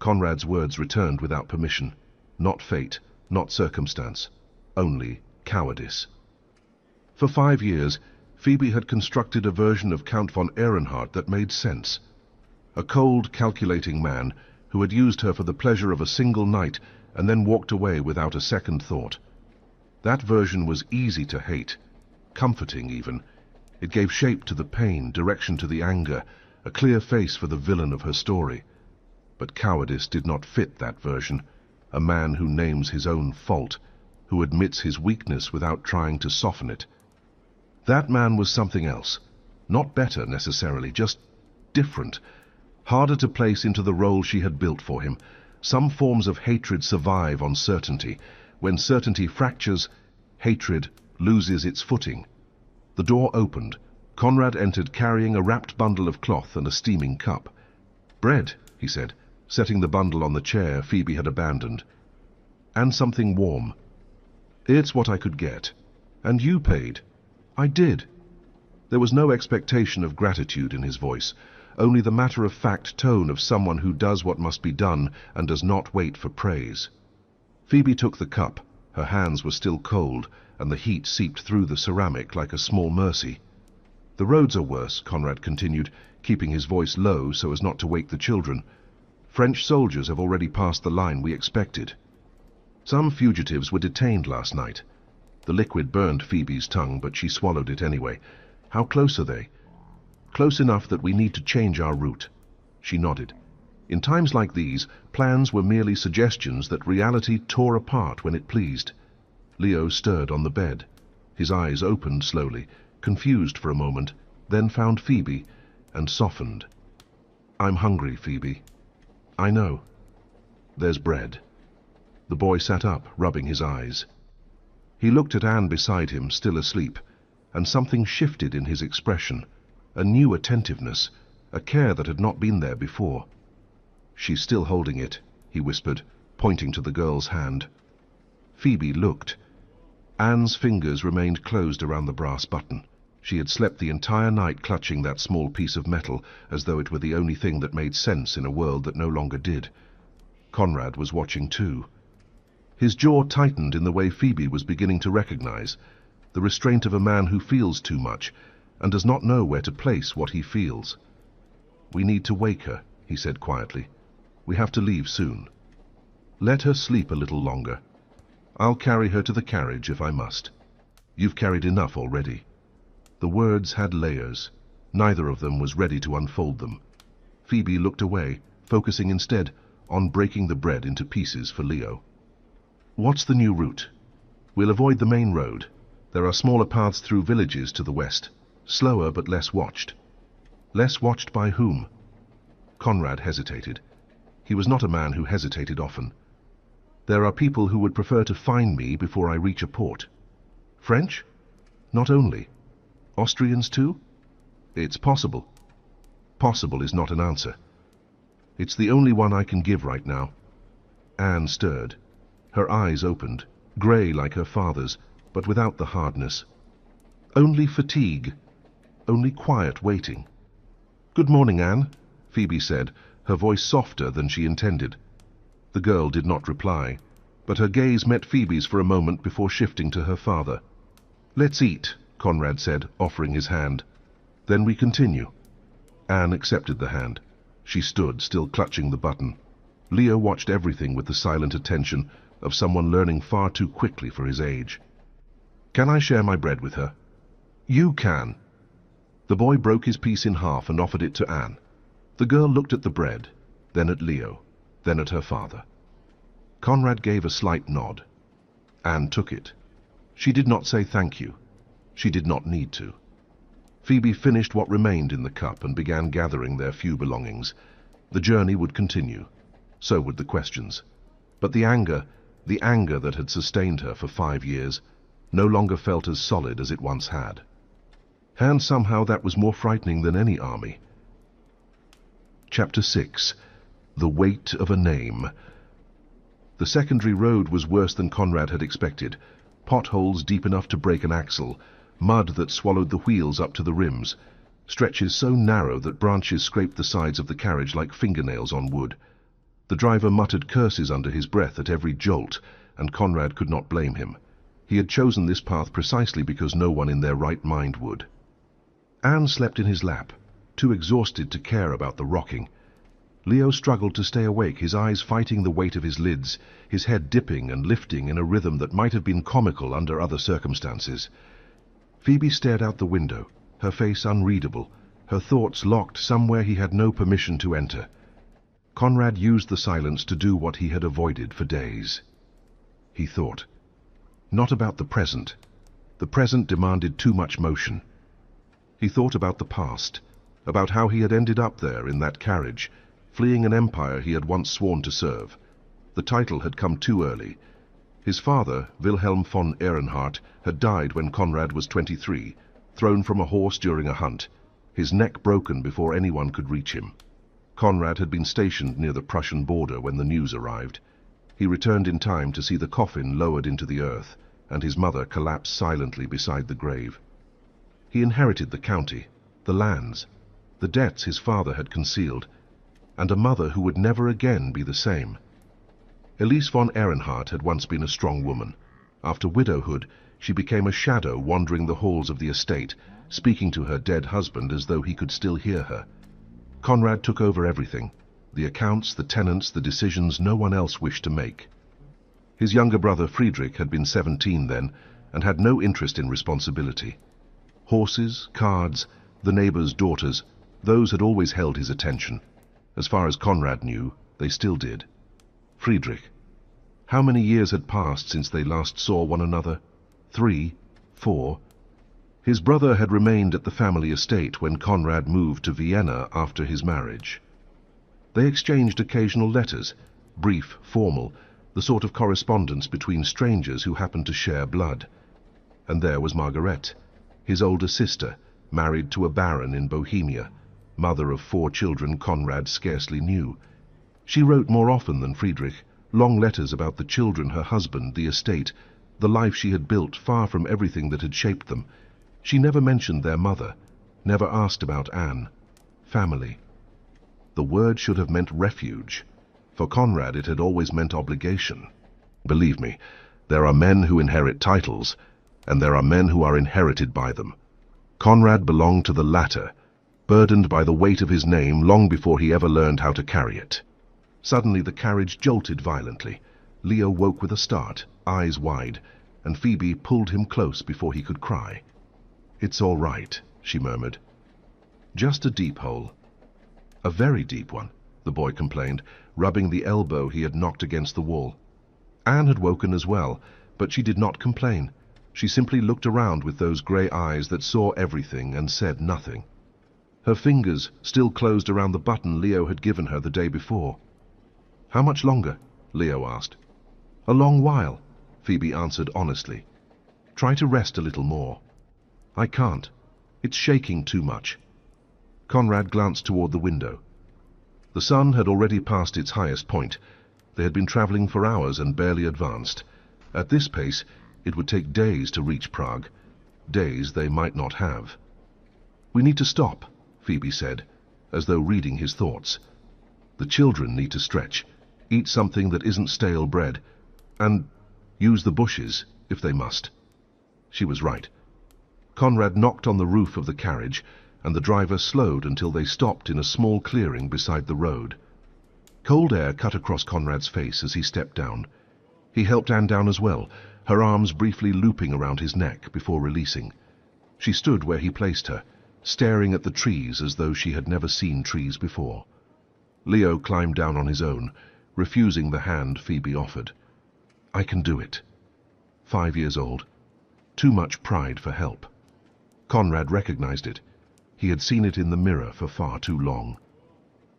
Speaker 2: Conrad's words returned without permission. Not fate, not circumstance, only cowardice. For 5 years, Phoebe had constructed a version of Count von Ehrenhardt that made sense. A cold, calculating man who had used her for the pleasure of a single night and then walked away without a second thought. That version was easy to hate, comforting even. It gave shape to the pain, direction to the anger, a clear face for the villain of her story. But cowardice did not fit that version, a man who names his own fault, who admits his weakness without trying to soften it. That man was something else, not better necessarily, just different, harder to place into the role she had built for him. Some forms of hatred survive on certainty. When certainty fractures, hatred loses its footing. The door opened. Conrad entered carrying a wrapped bundle of cloth and a steaming cup. "Bread," he said, setting the bundle on the chair Phoebe had abandoned. "And something warm." "It's what I could get. And you paid." "I did." There was no expectation of gratitude in his voice, only the matter-of-fact tone of someone who does what must be done and does not wait for praise. Phoebe took the cup. Her hands were still cold, and the heat seeped through the ceramic like a small mercy. "The roads are worse," Conrad continued, keeping his voice low so as not to wake the children. "French soldiers have already passed the line we expected. Some fugitives were detained last night." The liquid burned Phoebe's tongue, but she swallowed it anyway. "How close are they?" "Close enough that we need to change our route." She nodded. In times like these, plans were merely suggestions that reality tore apart when it pleased. Leo stirred on the bed. His eyes opened slowly, confused for a moment, then found Phoebe, and softened. "I'm hungry, Phoebe." "I know." "There's bread." The boy sat up, rubbing his eyes. He looked at Anne beside him, still asleep, and something shifted in his expression, a new attentiveness, a care that had not been there before. "She's still holding it," he whispered, pointing to the girl's hand. Phoebe looked. Anne's fingers remained closed around the brass button. She had slept the entire night clutching that small piece of metal, as though it were the only thing that made sense in a world that no longer did. Conrad was watching too. His jaw tightened in the way Phoebe was beginning to recognize, the restraint of a man who feels too much and does not know where to place what he feels. "We need to wake her," he said quietly. "We have to leave soon. Let her sleep a little longer. I'll carry her to the carriage if I must. You've carried enough already." The words had layers. Neither of them was ready to unfold them. Phoebe looked away, focusing instead on breaking the bread into pieces for Leo. "What's the new route?" "We'll avoid the main road. There are smaller paths through villages to the west. Slower but less watched." "Less watched by whom?" Conrad hesitated. He was not a man who hesitated often. "There are people who would prefer to find me before I reach a port." "French?" "Not only. Austrians too?" "It's possible." "Possible is not an answer." "It's the only one I can give right now." Anne stirred. Her eyes opened, grey like her father's, but without the hardness. "Only fatigue. Only quiet waiting." "Good morning, Anne," Phoebe said, her voice softer than she intended. The girl did not reply, but her gaze met Phoebe's for a moment before shifting to her father. "Let's eat," Conrad said, offering his hand. "Then we continue." Anne accepted the hand. She stood, still clutching the button. Leo watched everything with the silent attention of someone learning far too quickly for his age. "Can I share my bread with her?" "You can." The boy broke his piece in half and offered it to Anne. The girl looked at the bread, then at Leo, then at her father. Conrad gave a slight nod. Anne took it. She did not say thank you. She did not need to. Phoebe finished what remained in the cup and began gathering their few belongings. The journey would continue. So would the questions. But the anger that had sustained her for 5 years, no longer felt as solid as it once had. And somehow that was more frightening than any army. Chapter 6. The Weight of a Name. The secondary road was worse than Conrad had expected. Potholes deep enough to break an axle, mud that swallowed the wheels up to the rims, stretches so narrow that branches scraped the sides of the carriage like fingernails on wood. The driver muttered curses under his breath at every jolt, and Conrad could not blame him. He had chosen this path precisely because no one in their right mind would. Anne slept in his lap, too exhausted to care about the rocking. Leo struggled to stay awake, his eyes fighting the weight of his lids, his head dipping and lifting in a rhythm that might have been comical under other circumstances. Phoebe stared out the window, her face unreadable, her thoughts locked somewhere he had no permission to enter. Conrad used the silence to do what he had avoided for days. He thought. Not about the present. The present demanded too much motion. He thought about the past, about how he had ended up there in that carriage, fleeing an empire he had once sworn to serve. The title had come too early. His father, Wilhelm von Ehrenhardt, had died when Conrad was 23. thrown from a horse during a hunt, his neck broken before anyone could reach him. Conrad had been stationed near the Prussian border when the news arrived. He returned in time to see the coffin lowered into the earth, and his mother collapse silently beside the grave. He inherited the county, the lands, the debts his father had concealed, and a mother who would never again be the same. Elise von Ehrenhardt had once been a strong woman. After widowhood, she became a shadow wandering the halls of the estate, speaking to her dead husband as though he could still hear her. Conrad took over everything, the accounts, the tenants, the decisions no one else wished to make. His younger brother Friedrich had been 17 then, and had no interest in responsibility. Horses, cards, the neighbors' daughters, those had always held his attention. As far as Conrad knew, they still did. Friedrich. How many years had passed since they last saw one another? 3, 4. His brother had remained at the family estate when Conrad moved to Vienna after his marriage. They exchanged occasional letters, brief, formal, the sort of correspondence between strangers who happened to share blood. And there was Margaret, his older sister, married to a baron in Bohemia, mother of 4 children Conrad scarcely knew. She wrote more often than Friedrich, long letters about the children, her husband, the estate, the life she had built far from everything that had shaped them. She never mentioned their mother, never asked about Anne. Family. The word should have meant refuge. For Conrad it had always meant obligation. Believe me, there are men who inherit titles, and there are men who are inherited by them. Conrad belonged to the latter, burdened by the weight of his name long before he ever learned how to carry it. Suddenly the carriage jolted violently. Leo woke with a start, eyes wide, and Phoebe pulled him close before he could cry. "It's all right," she murmured. "Just a deep hole." "A very deep one," the boy complained, rubbing the elbow he had knocked against the wall. Anne had woken as well, but she did not complain. She simply looked around with those grey eyes that saw everything and said nothing. Her fingers still closed around the button Leo had given her the day before. "How much longer?" Leo asked. "A long while," Phoebe answered honestly. "Try to rest a little more." "I can't. It's shaking too much." Conrad glanced toward the window. The sun had already passed its highest point. They had been traveling for hours and barely advanced. At this pace, it would take days to reach Prague. Days they might not have. "We need to stop," Phoebe said, as though reading his thoughts. "The children need to stretch, eat something that isn't stale bread, and use the bushes, if they must." She was right. Conrad knocked on the roof of the carriage, and the driver slowed until they stopped in a small clearing beside the road. Cold air cut across Conrad's face as he stepped down. He helped Anne down as well, her arms briefly looping around his neck before releasing. She stood where he placed her, staring at the trees as though she had never seen trees before. Leo climbed down on his own, refusing the hand Phoebe offered. "I can do it." 5 years old. Too much pride for help. Conrad recognized it. He had seen it in the mirror for far too long.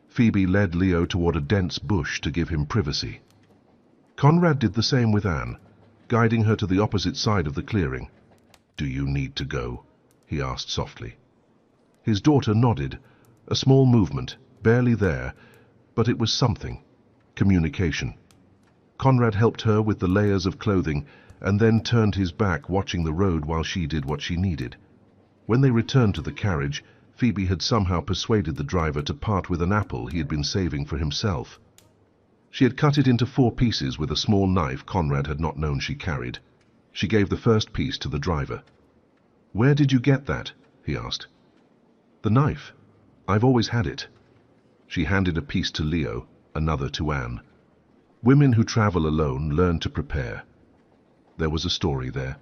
Speaker 2: Phoebe led Leo toward a dense bush to give him privacy. Conrad did the same with Anne, guiding her to the opposite side of the clearing. "Do you need to go?" he asked softly. His daughter nodded, a small movement, barely there, but it was something. Communication. Conrad helped her with the layers of clothing, and then turned his back watching the road while she did what she needed. When they returned to the carriage, Phoebe had somehow persuaded the driver to part with an apple he had been saving for himself. She had cut it into 4 pieces with a small knife Conrad had not known she carried. She gave the first piece to the driver. "Where did you get that?" he asked. "The knife. I've always had it." She handed a piece to Leo, another to Anne. Women who travel alone learn to prepare. There was a story there,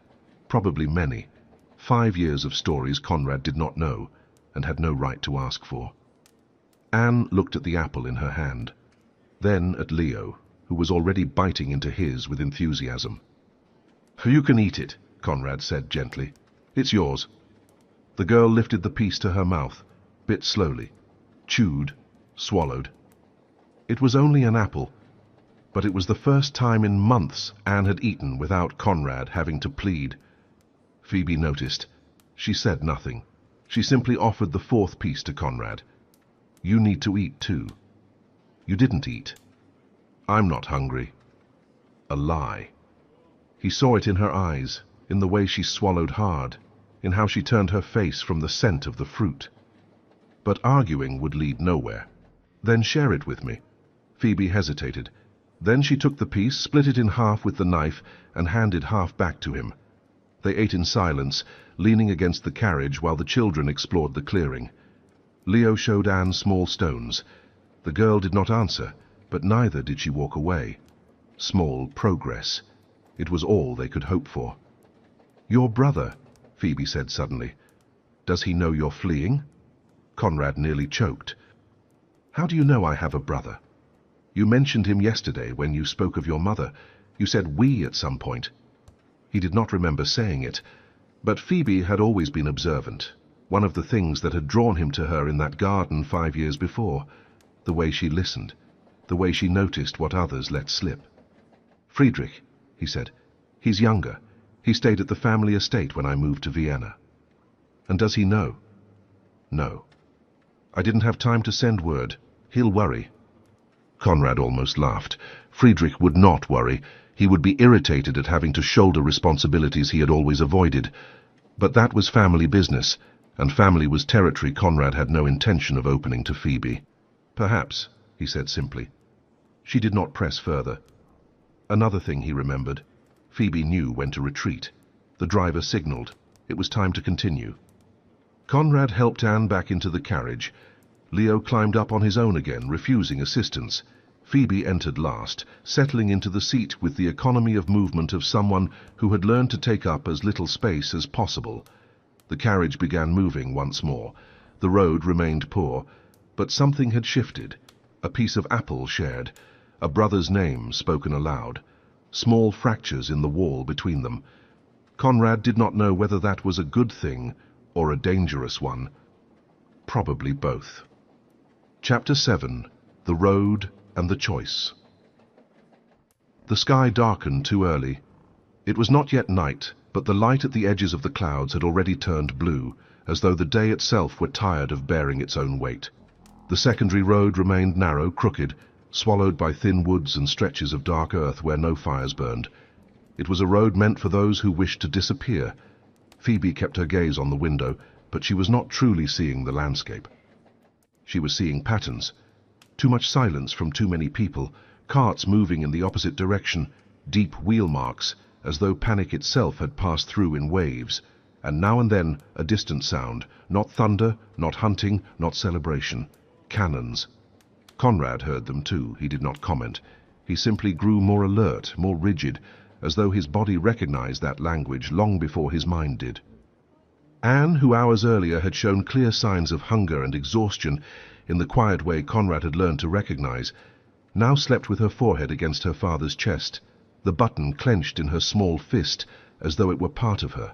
Speaker 2: probably many. 5 years of stories Conrad did not know, and had no right to ask for. Anne looked at the apple in her hand, then at Leo, who was already biting into his with enthusiasm. "You can eat it," Conrad said gently. "It's yours." The girl lifted the piece to her mouth, bit slowly, chewed, swallowed. It was only an apple, but it was the first time in months Anne had eaten without Conrad having to plead. Phoebe noticed. She said nothing. She simply offered the fourth piece to Conrad. "You need to eat too." "You didn't eat." "I'm not hungry." A lie. He saw it in her eyes, in the way she swallowed hard, in how she turned her face from the scent of the fruit. But arguing would lead nowhere. "Then share it with me." Phoebe hesitated. Then she took the piece, split it in half with the knife, and handed half back to him. They ate in silence, leaning against the carriage while the children explored the clearing. Leo showed Anne small stones. The girl did not answer, but neither did she walk away. Small progress. It was all they could hope for. "Your brother," Phoebe said suddenly. "Does he know you're fleeing?" Conrad nearly choked. "How do you know I have a brother? You mentioned him yesterday when you spoke of your mother. You said 'we' at some point." He did not remember saying it, but Phoebe had always been observant. One of the things that had drawn him to her in that garden 5 years before. The way she listened. The way she noticed what others let slip. "Friedrich," he said. "He's younger. He stayed at the family estate when I moved to Vienna." "And does he know?" "No. I didn't have time to send word. He'll worry." Conrad almost laughed. Friedrich would not worry. He would be irritated at having to shoulder responsibilities he had always avoided. But that was family business, and family was territory Conrad had no intention of opening to Phoebe. "Perhaps," he said simply. She did not press further. Another thing he remembered. Phoebe knew when to retreat. The driver signaled. It was time to continue. Conrad helped Anne back into the carriage. Leo climbed up on his own again, refusing assistance. Phoebe entered last, settling into the seat with the economy of movement of someone who had learned to take up as little space as possible. The carriage began moving once more. The road remained poor, but something had shifted. A piece of apple shared, a brother's name spoken aloud, small fractures in the wall between them. Conrad did not know whether that was a good thing or a dangerous one. Probably both. Chapter 7. The Road and the Choice. The sky darkened too early. It was not yet night, but the light at the edges of the clouds had already turned blue, as though the day itself were tired of bearing its own weight. The secondary road remained narrow, crooked, swallowed by thin woods and stretches of dark earth where no fires burned. It was a road meant for those who wished to disappear. Phoebe kept her gaze on the window, but she was not truly seeing the landscape. She was seeing patterns. Too much silence from too many people, carts moving in the opposite direction, deep wheel marks, as though panic itself had passed through in waves, and now and then a distant sound, not thunder, not hunting, not celebration. Cannons. Conrad heard them too. He did not comment. He simply grew more alert, more rigid, as though his body recognized that language long before his mind did. Anne, who hours earlier had shown clear signs of hunger and exhaustion in the quiet way Conrad had learned to recognize, now slept with her forehead against her father's chest, the button clenched in her small fist as though it were part of her.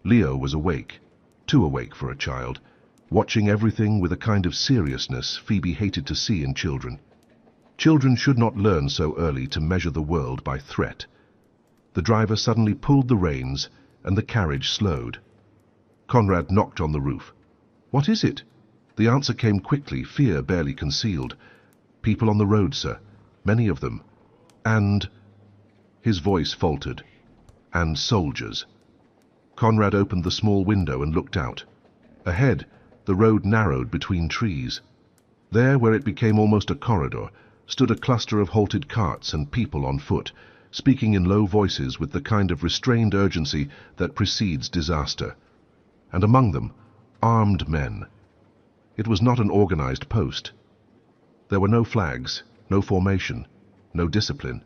Speaker 2: Leo was awake, too awake for a child, watching everything with a kind of seriousness Phoebe hated to see in children. Children should not learn so early to measure the world by threat. The driver suddenly pulled the reins, and the carriage slowed. Conrad knocked on the roof. "What is it?" The answer came quickly, fear barely concealed. "People on the road, sir. Many of them. And—" His voice faltered. "And soldiers." Conrad opened the small window and looked out. Ahead, the road narrowed between trees. There, where it became almost a corridor, stood a cluster of halted carts and people on foot, speaking in low voices with the kind of restrained urgency that precedes disaster. And among them, armed men. It was not an organized post. There were no flags, no formation, no discipline.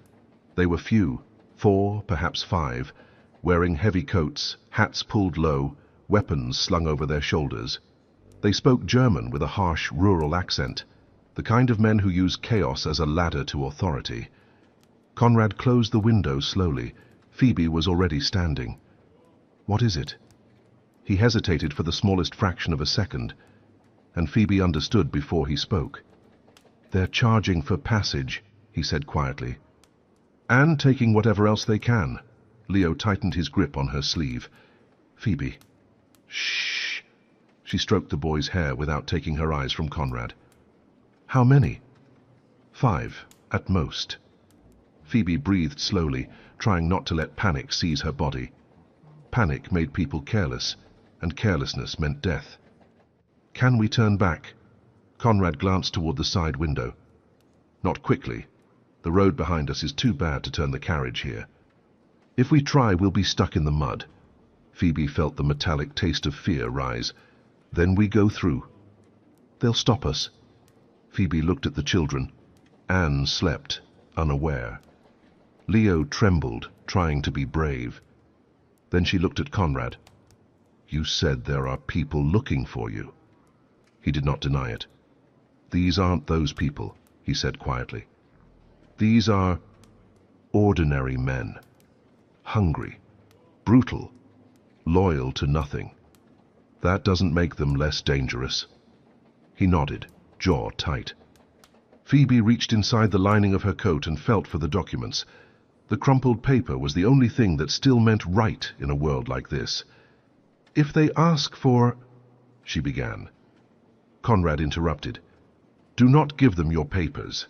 Speaker 2: They were few, 4, perhaps 5, wearing heavy coats, hats pulled low, weapons slung over their shoulders. They spoke German with a harsh rural accent, the kind of men who use chaos as a ladder to authority. Conrad closed the window slowly. Phoebe was already standing. "What is it?" He hesitated for the smallest fraction of a second, and Phoebe understood before he spoke. "They're charging for passage," he said quietly. "And taking whatever else they can." Leo tightened his grip on her sleeve. "Phoebe, Shh. She stroked the boy's hair without taking her eyes from Conrad. How many? 5, at most. Phoebe breathed slowly, trying not to let panic seize her body. Panic made people careless, and carelessness meant death. Can we turn back? Conrad glanced toward the side window. Not quickly. The road behind us is too bad to turn the carriage here. If we try, we'll be stuck in the mud. Phoebe felt the metallic taste of fear rise. Then we go through. They'll stop us. Phoebe looked at the children. Anne slept, unaware. Leo trembled, trying to be brave. Then she looked at Conrad. You said there are people looking for you. He did not deny it. These aren't those people, he said quietly. These are ordinary men. Hungry, brutal, loyal to nothing. That doesn't make them less dangerous. He nodded, jaw tight. Phoebe reached inside the lining of her coat and felt for the documents. The crumpled paper was the only thing that still meant right in a world like this. If they ask for... she began. Conrad interrupted. Do not give them your papers.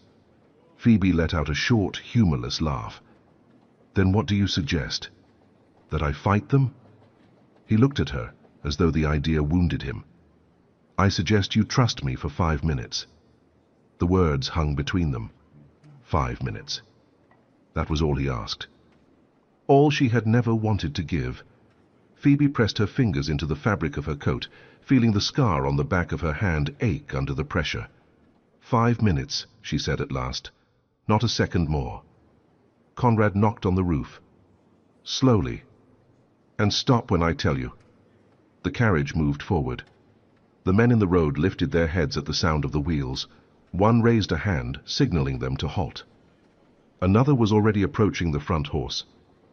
Speaker 2: Phoebe let out a short, humorless laugh. Then what do you suggest? That I fight them? He looked at her, as though the idea wounded him. I suggest you trust me for 5 minutes. The words hung between them. 5 minutes. That was all he asked. All she had never wanted to give. Phoebe pressed her fingers into the fabric of her coat, feeling the scar on the back of her hand ache under the pressure. 5 minutes, she said at last. Not a second more. Conrad knocked on the roof. Slowly. And stop when I tell you. The carriage moved forward. The men in the road lifted their heads at the sound of the wheels. One raised a hand, signaling them to halt. Another was already approaching the front horse,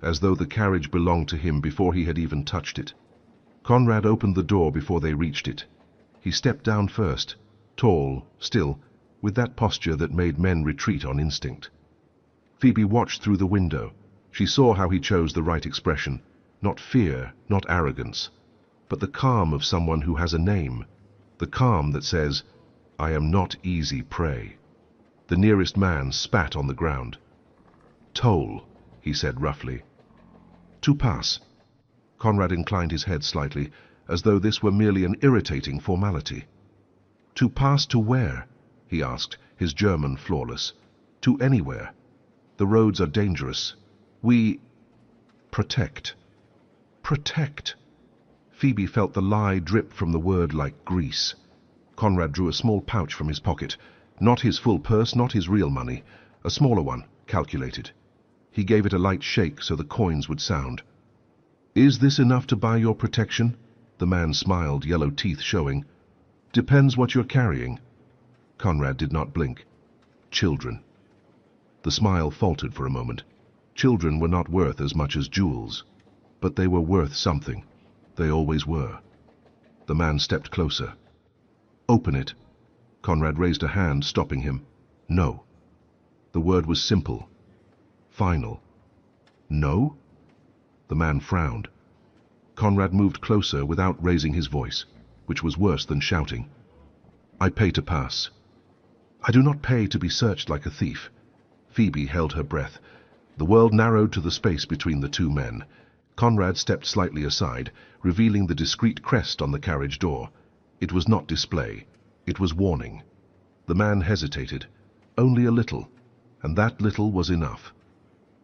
Speaker 2: as though the carriage belonged to him before he had even touched it. Conrad opened the door before they reached it. He stepped down first, tall, still, with that posture that made men retreat on instinct. Phoebe watched through the window. She saw how he chose the right expression, not fear, not arrogance, but the calm of someone who has a name, the calm that says, I am not easy prey. The nearest man spat on the ground. Toll, he said roughly. To pass. Conrad inclined his head slightly, as though this were merely an irritating formality. To pass to where? He asked, his German flawless. To anywhere. The roads are dangerous. We... protect. Protect. Phoebe felt the lie drip from the word like grease. Conrad drew a small pouch from his pocket. Not his full purse, not his real money. A smaller one, calculated. He gave it a light shake so the coins would sound. Is this enough to buy your protection? The man smiled, yellow teeth showing. Depends what you're carrying. Conrad did not blink. Children. The smile faltered for a moment. Children were not worth as much as jewels, but they were worth something. They always were. The man stepped closer. Open it. Conrad raised a hand, stopping him. No. The word was simple. Final. No? The man frowned. Conrad moved closer without raising his voice, which was worse than shouting. I pay to pass. I do not pay to be searched like a thief. Phoebe held her breath. The world narrowed to the space between the two men. Conrad stepped slightly aside, revealing the discreet crest on the carriage door. It was not display. It was warning. The man hesitated. Only a little, and that little was enough.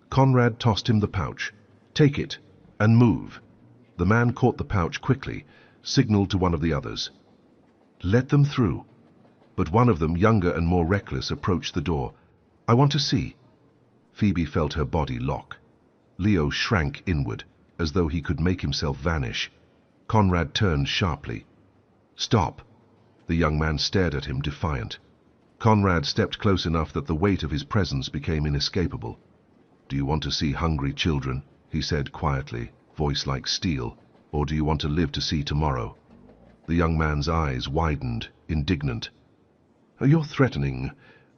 Speaker 2: Conrad tossed him the pouch. Take it, and move. The man caught the pouch quickly, signaled to one of the others. Let them through. But one of them, younger and more reckless, approached the door. I want to see. Phoebe felt her body lock. Leo shrank inward, as though he could make himself vanish. Conrad turned sharply. Stop. The young man stared at him, defiant. Conrad stepped close enough that the weight of his presence became inescapable. Do you want to see hungry children? He said quietly, voice like steel. Or do you want to live to see tomorrow? The young man's eyes widened, indignant. You're threatening.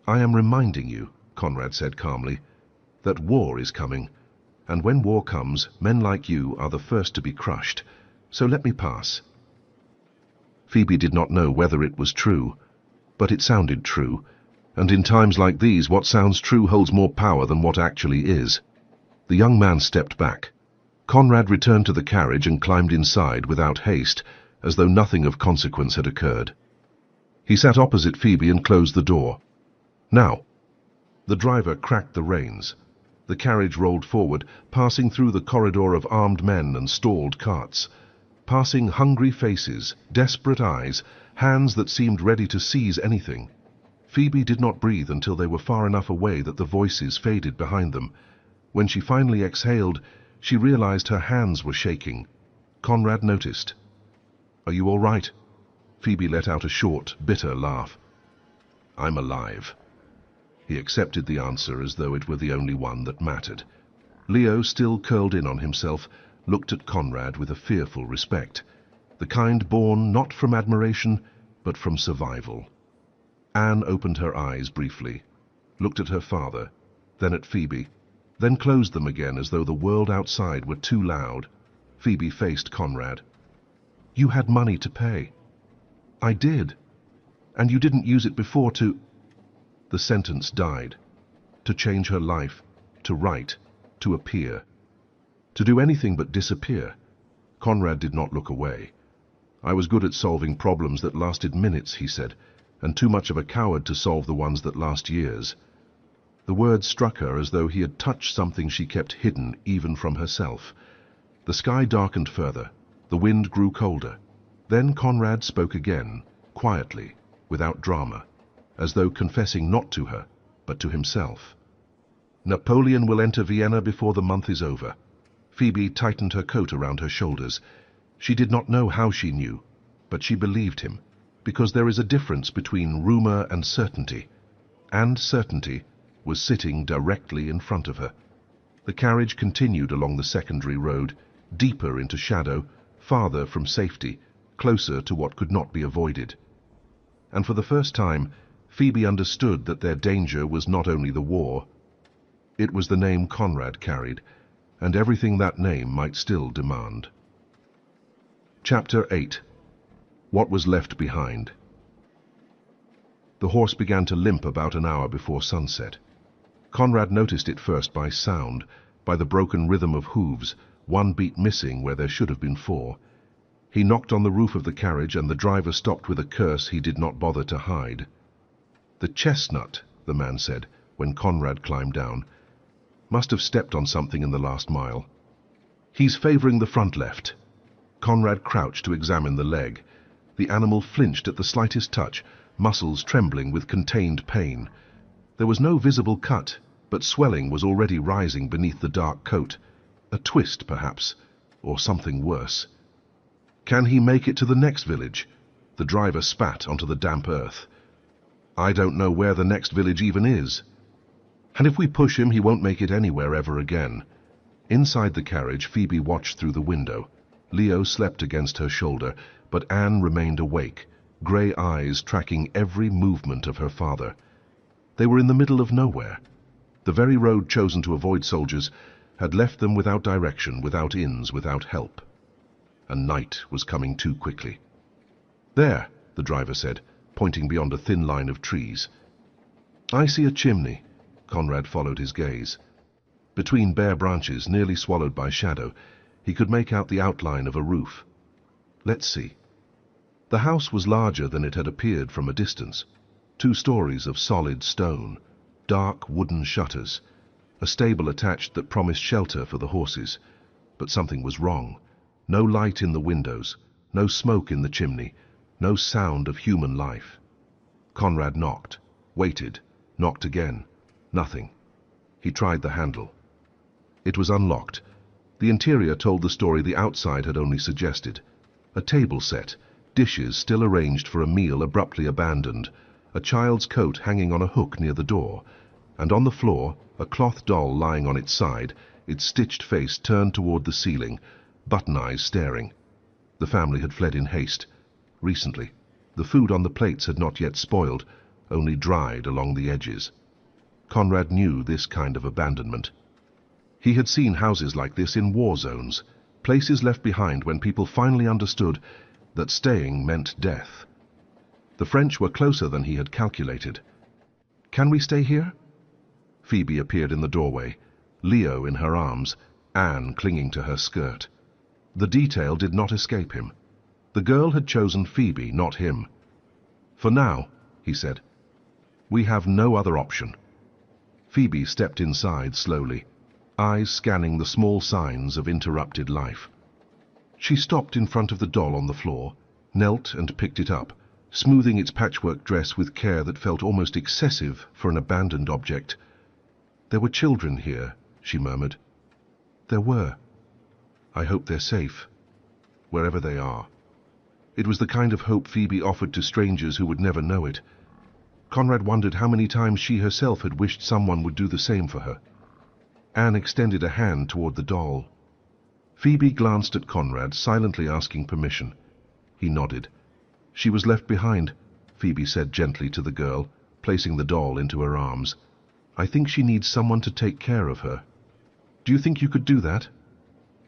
Speaker 2: I am reminding you, Conrad said calmly, that war is coming. And when war comes, men like you are the first to be crushed. So let me pass. Phoebe did not know whether it was true, but it sounded true, and in times like these what sounds true holds more power than what actually is. The young man stepped back. Conrad returned to the carriage and climbed inside without haste, as though nothing of consequence had occurred. He sat opposite Phoebe and closed the door. "Now." The driver cracked the reins. The carriage rolled forward, passing through the corridor of armed men and stalled carts, passing hungry faces, desperate eyes, hands that seemed ready to seize anything. Phoebe did not breathe until they were far enough away that the voices faded behind them. When she finally exhaled, she realized her hands were shaking. Conrad noticed. "Are you all right?" Phoebe let out a short, bitter laugh. "I'm alive." He accepted the answer as though it were the only one that mattered. Leo, still curled in on himself, looked at Conrad with a fearful respect, the kind born not from admiration, but from survival. Anne opened her eyes briefly, looked at her father, then at Phoebe, then closed them again as though the world outside were too loud. Phoebe faced Conrad. "You had money to pay." "I did. And you didn't use it before to—" The sentence died. To change her life, to write, to appear. To do anything but disappear. Conrad did not look away. "I was good at solving problems that lasted minutes," he said, "and too much of a coward to solve the ones that last years." The words struck her as though he had touched something she kept hidden even from herself. The sky darkened further. The wind grew colder. Then Conrad spoke again, quietly, without drama, as though confessing not to her, but to himself. "Napoleon will enter Vienna before the month is over." Phoebe tightened her coat around her shoulders. She did not know how she knew, but she believed him, because there is a difference between rumor and certainty. And certainty was sitting directly in front of her. The carriage continued along the secondary road, deeper into shadow, farther from safety, closer to what could not be avoided. And for the first time, Phoebe understood that their danger was not only the war. It was the name Conrad carried, and everything that name might still demand. Chapter 8. What was left behind. The horse began to limp about an hour before sunset. Conrad noticed it first by sound, by the broken rhythm of hooves, one beat missing where there should have been four. He knocked on the roof of the carriage, and the driver stopped with a curse he did not bother to hide. "The chestnut," the man said, when Conrad climbed down, "must have stepped on something in the last mile. He's favoring the front left." Conrad crouched to examine the leg. The animal flinched at the slightest touch, muscles trembling with contained pain. There was no visible cut, but swelling was already rising beneath the dark coat. A twist, perhaps, or something worse. "Can he make it to the next village?" The driver spat onto the damp earth. "I don't know where the next village even is." "And if we push him, he won't make it anywhere ever again." Inside the carriage, Phoebe watched through the window. Leo slept against her shoulder, but Anne remained awake, grey eyes tracking every movement of her father. They were in the middle of nowhere. The very road chosen to avoid soldiers had left them without direction, without inns, without help. And night was coming too quickly. "There," the driver said, pointing beyond a thin line of trees. "I see a chimney." Conrad followed his gaze. Between bare branches, nearly swallowed by shadow, he could make out the outline of a roof. "Let's see." The house was larger than it had appeared from a distance. 2 stories of solid stone, dark wooden shutters, a stable attached that promised shelter for the horses. But something was wrong. No light in the windows, no smoke in the chimney, no sound of human life. Conrad knocked, waited, knocked again. Nothing. He tried the handle. It was unlocked. The interior told the story the outside had only suggested. A table set, dishes still arranged for a meal abruptly abandoned, a child's coat hanging on a hook near the door, and on the floor, a cloth doll lying on its side, its stitched face turned toward the ceiling, button eyes staring. The family had fled in haste. Recently. The food on the plates had not yet spoiled, only dried along the edges. Conrad knew this kind of abandonment. He had seen houses like this in war zones, places left behind when people finally understood that staying meant death. The French were closer than he had calculated. "Can we stay here?" Phoebe appeared in the doorway, Leo in her arms, Anne clinging to her skirt. The detail did not escape him. The girl had chosen Phoebe, not him. "For now," he said. "We have no other option." Phoebe stepped inside slowly, eyes scanning the small signs of interrupted life. She stopped in front of the doll on the floor, knelt and picked it up, smoothing its patchwork dress with care that felt almost excessive for an abandoned object. "There were children here," she murmured. "There were. I hope they're safe, wherever they are." It was the kind of hope Phoebe offered to strangers who would never know it. Conrad wondered how many times she herself had wished someone would do the same for her. Anne extended a hand toward the doll. Phoebe glanced at Conrad, silently asking permission. He nodded. "She was left behind," Phoebe said gently to the girl, placing the doll into her arms. "I think she needs someone to take care of her. Do you think you could do that?"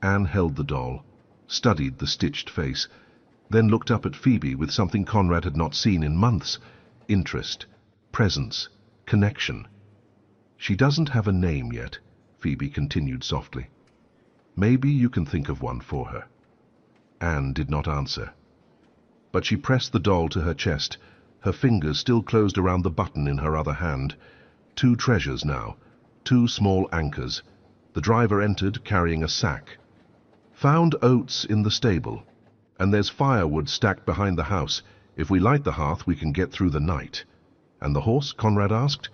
Speaker 2: Anne held the doll, studied the stitched face, then looked up at Phoebe with something Conrad had not seen in months: interest, presence, connection. "She doesn't have a name yet," Phoebe continued softly. "Maybe you can think of one for her." Anne did not answer, but she pressed the doll to her chest, her fingers still closed around the button in her other hand. Two treasures now, two small anchors. The driver entered carrying a sack. "Found oats in the stable, and there's firewood stacked behind the house. If we light the hearth, we can get through the night." "And the horse?" Conrad asked.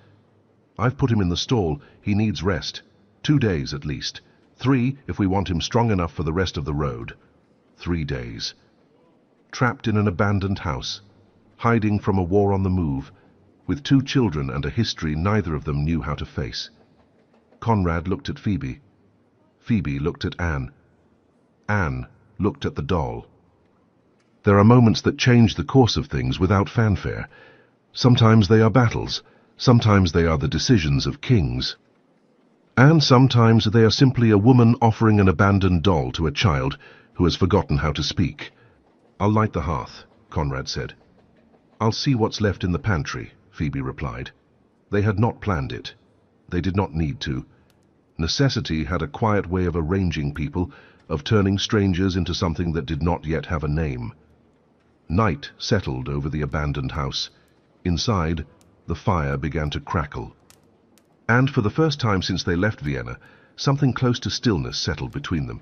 Speaker 2: "I've put him in the stall. He needs rest. 2 days at least. 3 if we want him strong enough for the rest of the road." 3 days. Trapped in an abandoned house, hiding from a war on the move, with 2 children and a history neither of them knew how to face. Conrad looked at Phoebe. Phoebe looked at Anne. Anne looked at the doll. There are moments that change the course of things without fanfare. Sometimes they are battles, sometimes they are the decisions of kings. And sometimes they are simply a woman offering an abandoned doll to a child who has forgotten how to speak. "I'll light the hearth," Conrad said. "I'll see what's left in the pantry," Phoebe replied. They had not planned it. They did not need to. Necessity had a quiet way of arranging people, of turning strangers into something that did not yet have a name. Night settled over the abandoned house. Inside, the fire began to crackle. And for the first time since they left Vienna, something close to stillness settled between them.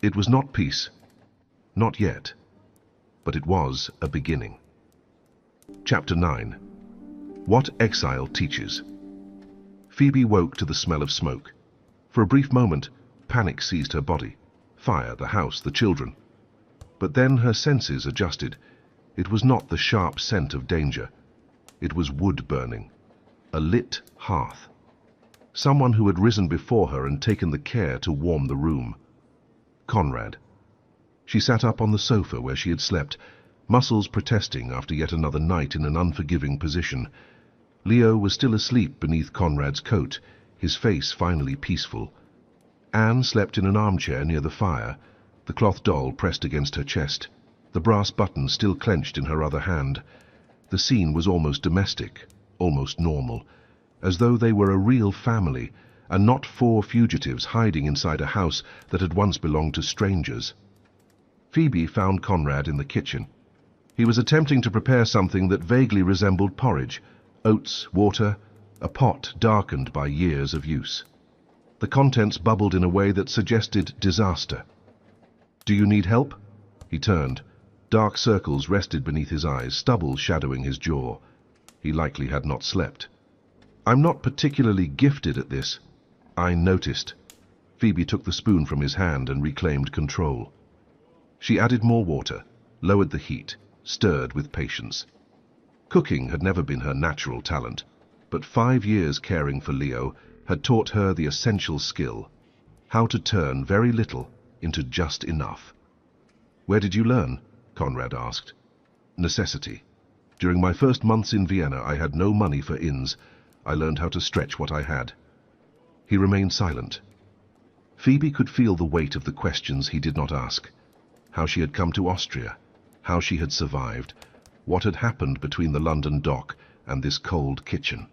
Speaker 2: It was not peace. Not yet. But it was a beginning. Chapter 9. What Exile Teaches. Phoebe woke to the smell of smoke. For a brief moment, panic seized her body. Fire, the house, the children. But then her senses adjusted. It was not the sharp scent of danger. It was wood burning. A lit hearth. Someone who had risen before her and taken the care to warm the room. Conrad. She sat up on the sofa where she had slept, muscles protesting after yet another night in an unforgiving position. Leo was still asleep beneath Conrad's coat, his face finally peaceful. Anne slept in an armchair near the fire, the cloth doll pressed against her chest, the brass button still clenched in her other hand. The scene was almost domestic, almost normal, as though they were a real family, and not 4 fugitives hiding inside a house that had once belonged to strangers. Phoebe found Conrad in the kitchen. He was attempting to prepare something that vaguely resembled porridge: oats, water, a pot darkened by years of use. The contents bubbled in a way that suggested disaster. "Do you need help?" He turned. Dark circles rested beneath his eyes, stubble shadowing his jaw. He likely had not slept. "I'm not particularly gifted at this." "I noticed." Phoebe took the spoon from his hand and reclaimed control. She added more water, lowered the heat, stirred with patience. Cooking had never been her natural talent, but 5 years caring for Leo had taught her the essential skill: how to turn very little into just enough. "Where did you learn?" Conrad asked. "Necessity. During my first months in Vienna, I had no money for inns. I learned how to stretch what I had." He remained silent. Phoebe could feel the weight of the questions he did not ask. How she had come to Austria, how she had survived, what had happened between the London dock and this cold kitchen.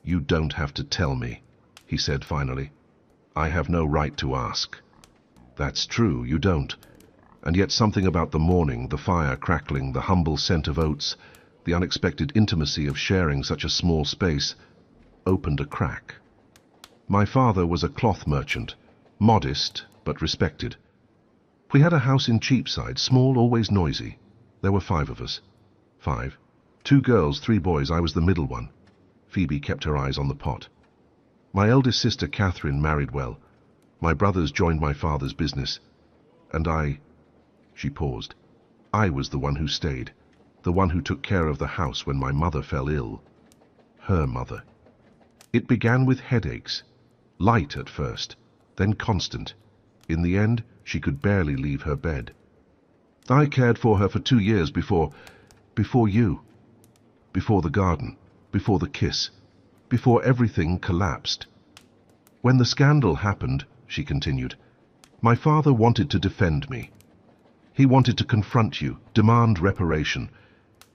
Speaker 2: "You don't have to tell me," he said finally. "I have no right to ask." "That's true, you don't. And yet something about the morning, the fire crackling, the humble scent of oats, the unexpected intimacy of sharing such a small space, opened a crack. My father was a cloth merchant, modest but respected. We had a house in Cheapside, small, always noisy. There were 5 of us. 5. 2 girls, 3 boys, I was the middle one." Phoebe kept her eyes on the pot. "My eldest sister, Catherine, married well. My brothers joined my father's business. And I—" She paused. "I was the one who stayed, the one who took care of the house when my mother fell ill. Her mother. It began with headaches. Light at first, then constant. In the end, she could barely leave her bed. I cared for her for 2 years before you. Before the garden, before the kiss, before everything collapsed. When the scandal happened," she continued, "my father wanted to defend me. He wanted to confront you, demand reparation.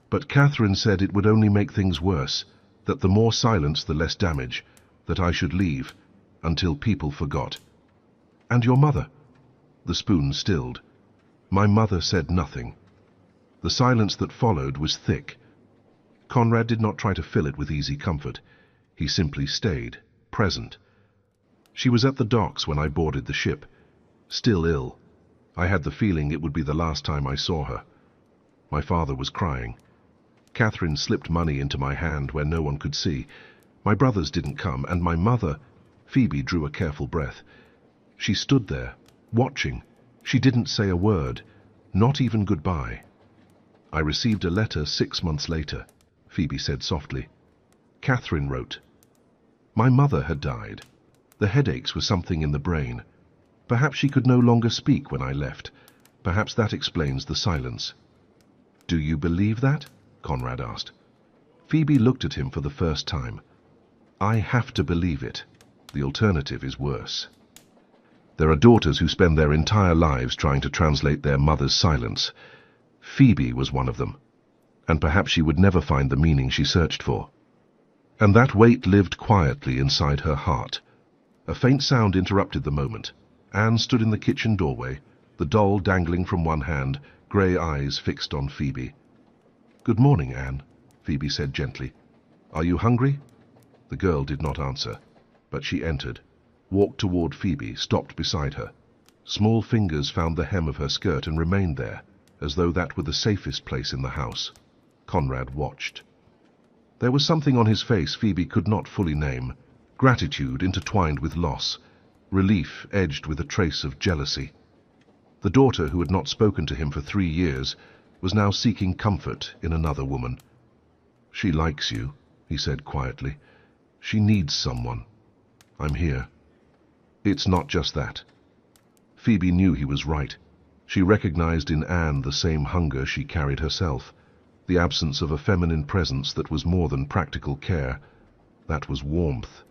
Speaker 2: But Catherine said it would only make things worse, that the more silence, the less damage, that I should leave, until people forgot. And your mother?" The spoon stilled. "My mother said nothing. The silence that followed was thick. Conrad did not try to fill it with easy comfort. He simply stayed, present. She was at the docks when I boarded the ship, still ill. I had the feeling it would be the last time I saw her. My father was crying. Catherine slipped money into my hand where no one could see. My brothers didn't come, and my mother—" Phoebe drew a careful breath. "She stood there, watching. She didn't say a word, not even goodbye. I received a letter 6 months later," Phoebe said softly. "Catherine wrote. My mother had died. The headaches were something in the brain. Perhaps she could no longer speak when I left. Perhaps that explains the silence." "Do you believe that?" Conrad asked. Phoebe looked at him for the first time. "I have to believe it. The alternative is worse. There are daughters who spend their entire lives trying to translate their mother's silence. Phoebe was one of them, and perhaps she would never find the meaning she searched for. And that weight lived quietly inside her heart." A faint sound interrupted the moment. Anne stood in the kitchen doorway, the doll dangling from one hand, grey eyes fixed on Phoebe. "Good morning, Anne," Phoebe said gently. "Are you hungry?" The girl did not answer, but she entered, walked toward Phoebe, stopped beside her. Small fingers found the hem of her skirt and remained there, as though that were the safest place in the house. Conrad watched. There was something on his face Phoebe could not fully name, gratitude intertwined with loss, relief edged with a trace of jealousy. The daughter who had not spoken to him for 3 years was now seeking comfort in another woman. "She likes you," he said quietly. "She needs someone. I'm here." "It's not just that." Phoebe knew he was right. She recognized in Anne the same hunger she carried herself, the absence of a feminine presence that was more than practical care. That was warmth.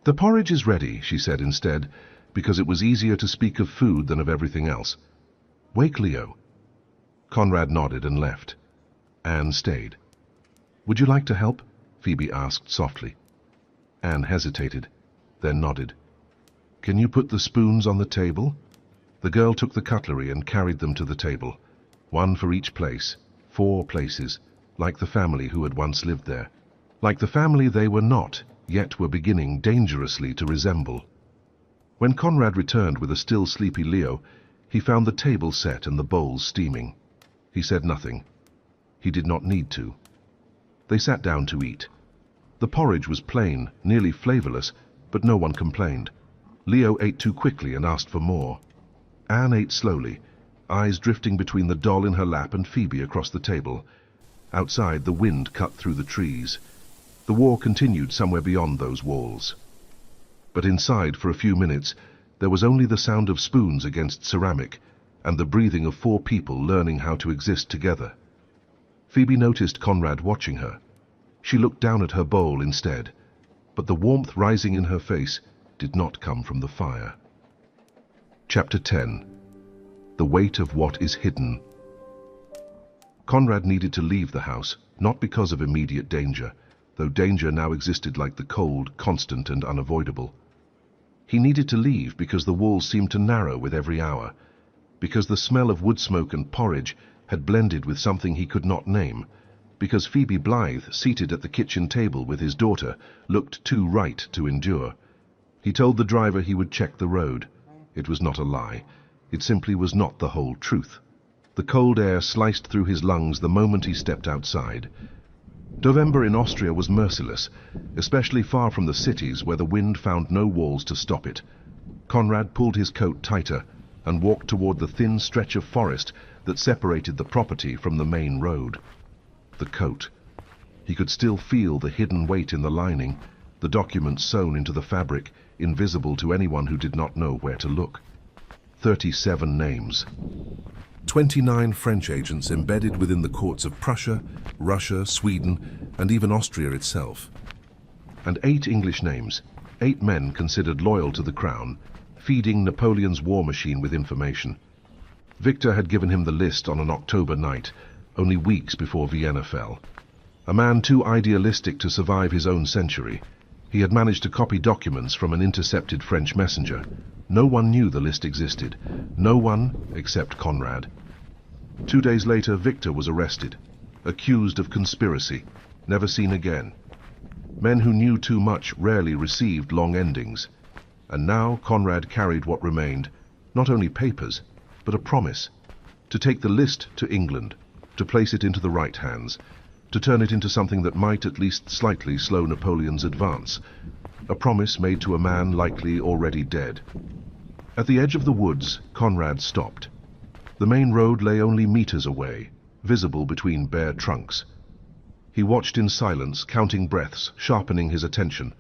Speaker 2: "The porridge is ready," she said instead, because it was easier to speak of food than of everything else. "Wake Leo." Conrad nodded and left. Anne stayed. "Would you like to help?" Phoebe asked softly. Anne hesitated, then nodded. "Can you put the spoons on the table?" The girl took the cutlery and carried them to the table, one for each place, 4 places, like the family who had once lived there. Like the family they were not, yet were beginning dangerously to resemble. When Conrad returned with a still sleepy Leo, he found the table set and the bowls steaming. He said nothing. He did not need to. They sat down to eat. The porridge was plain, nearly flavorless, but no one complained. Leo ate too quickly and asked for more. Anne ate slowly, eyes drifting between the doll in her lap and Phoebe across the table. Outside, the wind cut through the trees. The war continued somewhere beyond those walls. But inside, for a few minutes, there was only the sound of spoons against ceramic and the breathing of 4 people learning how to exist together. Phoebe noticed Conrad watching her. She looked down at her bowl instead, but the warmth rising in her face did not come from the fire. Chapter 10. The Weight of What is Hidden. Conrad needed to leave the house, not because of immediate danger, though danger now existed like the cold, constant and unavoidable. He needed to leave because the walls seemed to narrow with every hour, because the smell of wood smoke and porridge had blended with something he could not name, because Phoebe Blythe, seated at the kitchen table with his daughter, looked too right to endure. He told the driver he would check the road. It was not a lie. It simply was not the whole truth. The cold air sliced through his lungs the moment he stepped outside. November in Austria was merciless, especially far from the cities where the wind found no walls to stop it. Conrad pulled his coat tighter and walked toward the thin stretch of forest that separated the property from the main road. The coat. He could still feel the hidden weight in the lining, the documents sewn into the fabric, invisible to anyone who did not know where to look. 37 names. 29 French agents embedded within the courts of Prussia, Russia, Sweden, and even Austria itself. And 8 English names, 8 men considered loyal to the crown, feeding Napoleon's war machine with information. Victor had given him the list on an October night, only weeks before Vienna fell. A man too idealistic to survive his own century, he had managed to copy documents from an intercepted French messenger. No one knew the list existed. No one except Conrad. 2 days later, Victor was arrested, accused of conspiracy, never seen again. Men who knew too much rarely received long endings. And now Conrad carried what remained, not only papers, but a promise, to take the list to England, to place it into the right hands, to turn it into something that might at least slightly slow Napoleon's advance. A promise made to a man likely already dead. At the edge of the woods, Conrad stopped. The main road lay only meters away, visible between bare trunks. He watched in silence, counting breaths, sharpening his attention.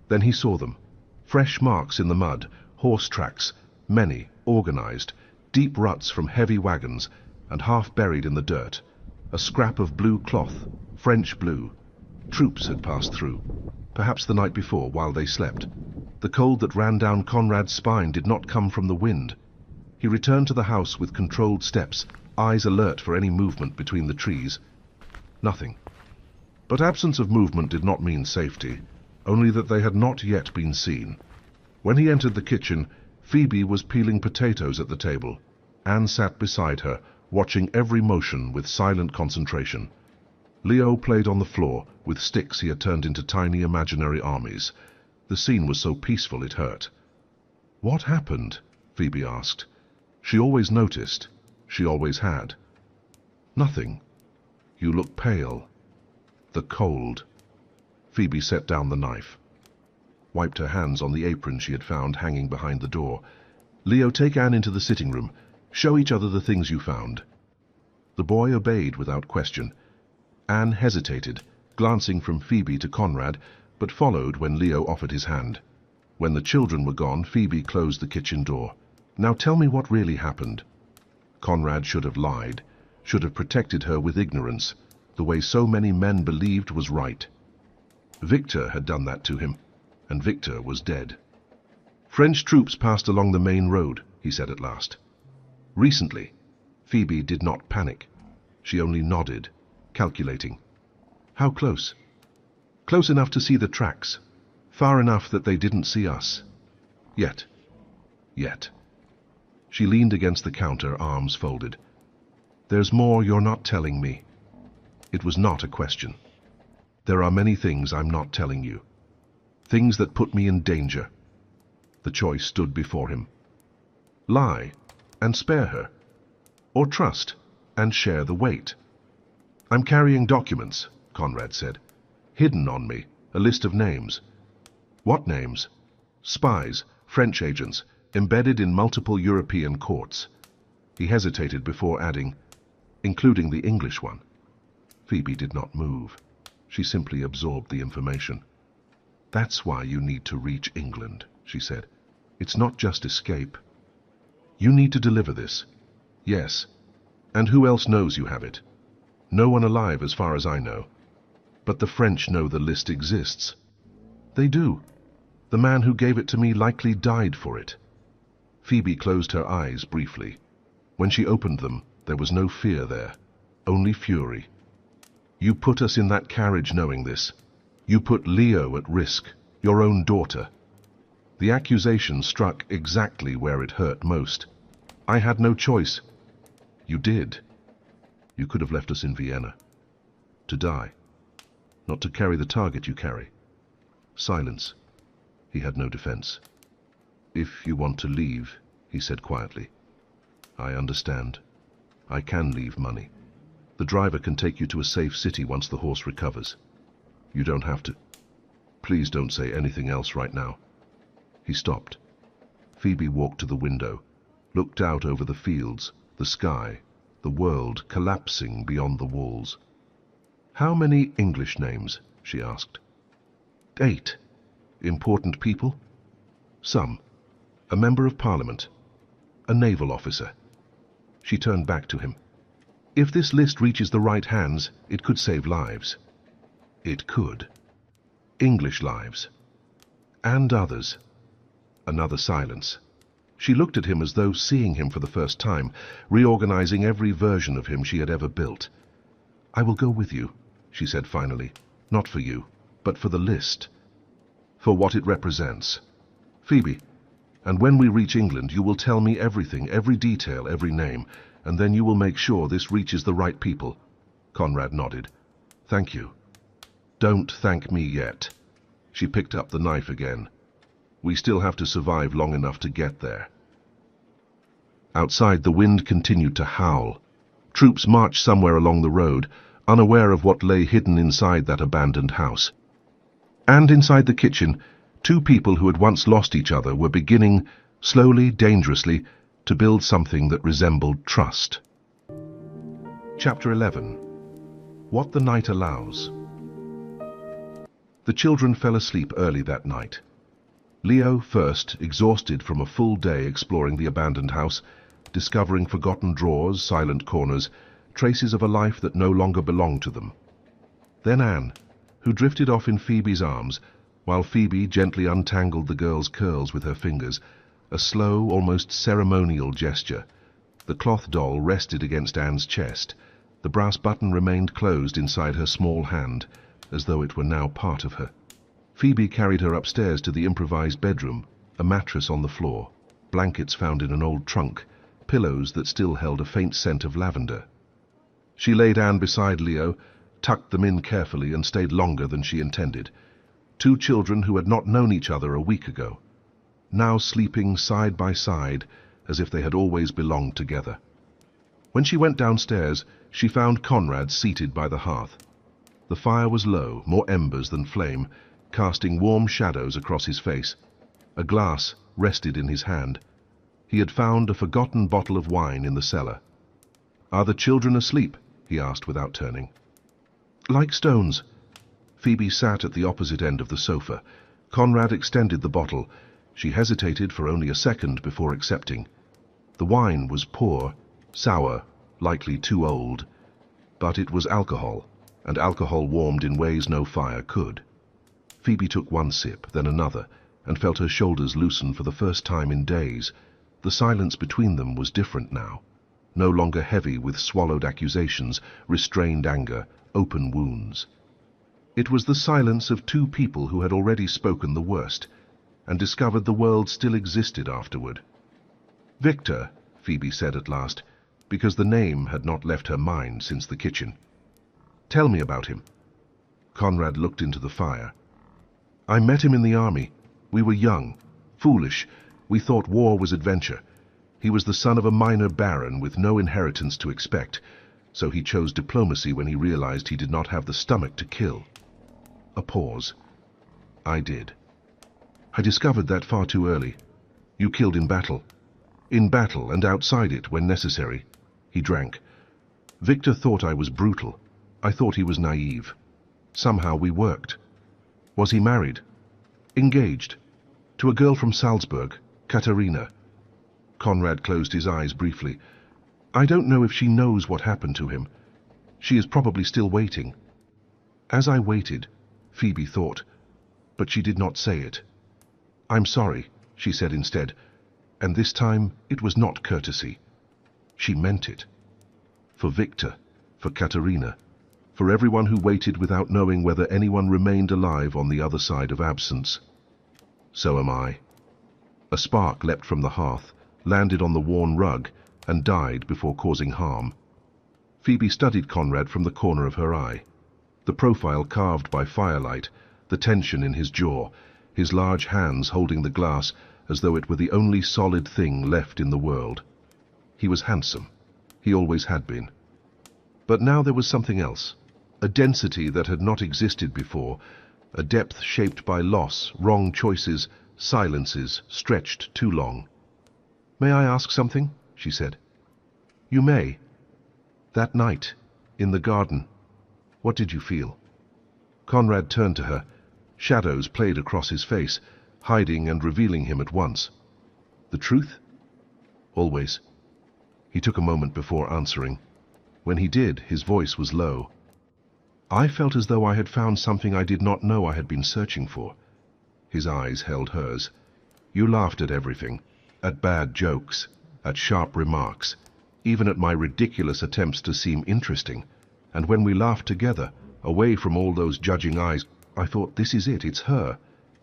Speaker 2: Then he saw them. Fresh marks in the mud, horse tracks, many, organized, deep ruts from heavy wagons, and half buried in the dirt. A scrap of blue cloth, French blue. Troops had passed through, perhaps the night before while they slept. The cold that ran down Conrad's spine did not come from the wind. He returned to the house with controlled steps, eyes alert for any movement between the trees. Nothing. But absence of movement did not mean safety, only that they had not yet been seen. When he entered the kitchen, Phoebe was peeling potatoes at the table. Anne sat beside her, watching every motion with silent concentration. Leo played on the floor with sticks he had turned into tiny imaginary armies. The scene was so peaceful it hurt. "What happened?" Phoebe asked. She always noticed. She always had. "Nothing. You look pale." "The cold." Phoebe set down the knife, wiped her hands on the apron she had found hanging behind the door. "Leo, take Anne into the sitting room. Show each other the things you found." The boy obeyed without question. Anne hesitated, glancing from Phoebe to Conrad, but followed when Leo offered his hand. When the children were gone, Phoebe closed the kitchen door. "Now tell me what really happened." Conrad should have lied, should have protected her with ignorance, the way so many men believed was right. Victor had done that to him, and Victor was dead. "French troops passed along the main road," he said at last. "Recently." Phoebe did not panic. She only nodded, calculating. "How close?" "Close enough to see the tracks. Far enough that they didn't see us. Yet." Yet. She leaned against the counter, arms folded. "There's more you're not telling me." It was not a question. "There are many things I'm not telling you. Things that put me in danger." The choice stood before him. Lie and spare her, or trust and share the weight. "I'm carrying documents," Conrad said. "Hidden on me, a list of names." "What names?" "Spies, French agents, embedded in multiple European courts." He hesitated before adding, "including the English one." Phoebe did not move. She simply absorbed the information. "That's why you need to reach England," she said. "It's not just escape. You need to deliver this." "Yes. And who else knows you have it?" "No one alive as far as I know." "But the French know the list exists." "They do. The man who gave it to me likely died for it." Phoebe closed her eyes briefly. When she opened them, there was no fear there. only fury. You put us in that carriage knowing this. You put Leo at risk, your own daughter. The accusation struck exactly where it hurt most. I had no choice. You did. You could have left us in Vienna. To die. Not to carry the target you carry. Silence. He had no defense. If you want to leave, he said quietly. I understand. I can leave money. The driver can take you to a safe city once the horse recovers. You don't have to. Please don't say anything else right now. He stopped. Phoebe walked to the window, looked out over the fields, the sky, the world collapsing beyond the walls. How many English names? She asked. 8. Important people? Some. A member of Parliament. A naval officer. She turned back to him. If this list reaches the right hands, it could save lives. It could. English lives. And others. Another silence. She looked at him as though seeing him for the first time, reorganizing every version of him she had ever built. I will go with you, she said finally. Not for you, but for the list. For what it represents. Phoebe, and when we reach England, you will tell me everything, every detail, every name, and then you will make sure this reaches the right people. Conrad nodded. Thank you. Don't thank me yet. She picked up the knife again. We still have to survive long enough to get there. Outside, the wind continued to howl. Troops marched somewhere along the road, unaware of what lay hidden inside that abandoned house. And inside the kitchen, two people who had once lost each other were beginning, slowly, dangerously, to build something that resembled trust. Chapter 11. What the Night Allows. The children fell asleep early that night. Leo first, exhausted from a full day exploring the abandoned house, discovering forgotten drawers, silent corners, traces of a life that no longer belonged to them. Then Anne, who drifted off in Phoebe's arms, while Phoebe gently untangled the girl's curls with her fingers, a slow, almost ceremonial gesture. The cloth doll rested against Anne's chest. The brass button remained closed inside her small hand, as though it were now part of her. Phoebe carried her upstairs to the improvised bedroom, a mattress on the floor, blankets found in an old trunk, pillows that still held a faint scent of lavender. She laid Anne beside Leo, tucked them in carefully, and stayed longer than she intended. Two children who had not known each other a week ago, now sleeping side by side as if they had always belonged together. When she went downstairs, she found Conrad seated by the hearth. The fire was low, more embers than flame, casting warm shadows across his face. A glass rested in his hand. He had found a forgotten bottle of wine in the cellar. "Are the children asleep?" he asked without turning. "Like stones." Phoebe sat at the opposite end of the sofa. Conrad extended the bottle. She hesitated for only a second before accepting. The wine was poor, sour, likely too old. But it was alcohol, and alcohol warmed in ways no fire could. Phoebe took one sip, then another, and felt her shoulders loosen for the first time in days. The silence between them was different now, no longer heavy with swallowed accusations, restrained anger, open wounds. It was the silence of two people who had already spoken the worst, and discovered the world still existed afterward. "Victor," Phoebe said at last, because the name had not left her mind since the kitchen. "Tell me about him." Conrad looked into the fire. "I met him in the army. We were young, foolish. We thought war was adventure. He was the son of a minor baron with no inheritance to expect, so he chose diplomacy when he realized he did not have the stomach to kill." A pause. "I did. I discovered that far too early. You killed in battle. In battle and outside it when necessary." He drank. "Victor thought I was brutal. I thought he was naive. Somehow we worked. Was he married?" "Engaged. To a girl from Salzburg, Katerina." Conrad closed his eyes briefly. "I don't know if she knows what happened to him. She is probably still waiting." As I waited, Phoebe thought, but she did not say it. "I'm sorry," she said instead, and this time it was not courtesy. She meant it. For Victor, for Katerina, for everyone who waited without knowing whether anyone remained alive on the other side of absence. So am I. A spark leapt from the hearth, landed on the worn rug, and died before causing harm. Phoebe studied Conrad from the corner of her eye. The profile carved by firelight, the tension in his jaw, his large hands holding the glass as though it were the only solid thing left in the world. He was handsome. He always had been. But now there was something else, a density that had not existed before, a depth shaped by loss, wrong choices, silences stretched too long. "May I ask something?" she said. "You may. That night, in the garden, what did you feel?" Conrad turned to her. Shadows played across his face, hiding and revealing him at once. "The truth?" "Always." He took a moment before answering. When he did, his voice was low. "I felt as though I had found something I did not know I had been searching for." His eyes held hers. "You laughed at everything, at bad jokes, at sharp remarks, even at my ridiculous attempts to seem interesting. And when we laughed together, away from all those judging eyes, I thought, this is it, it's her."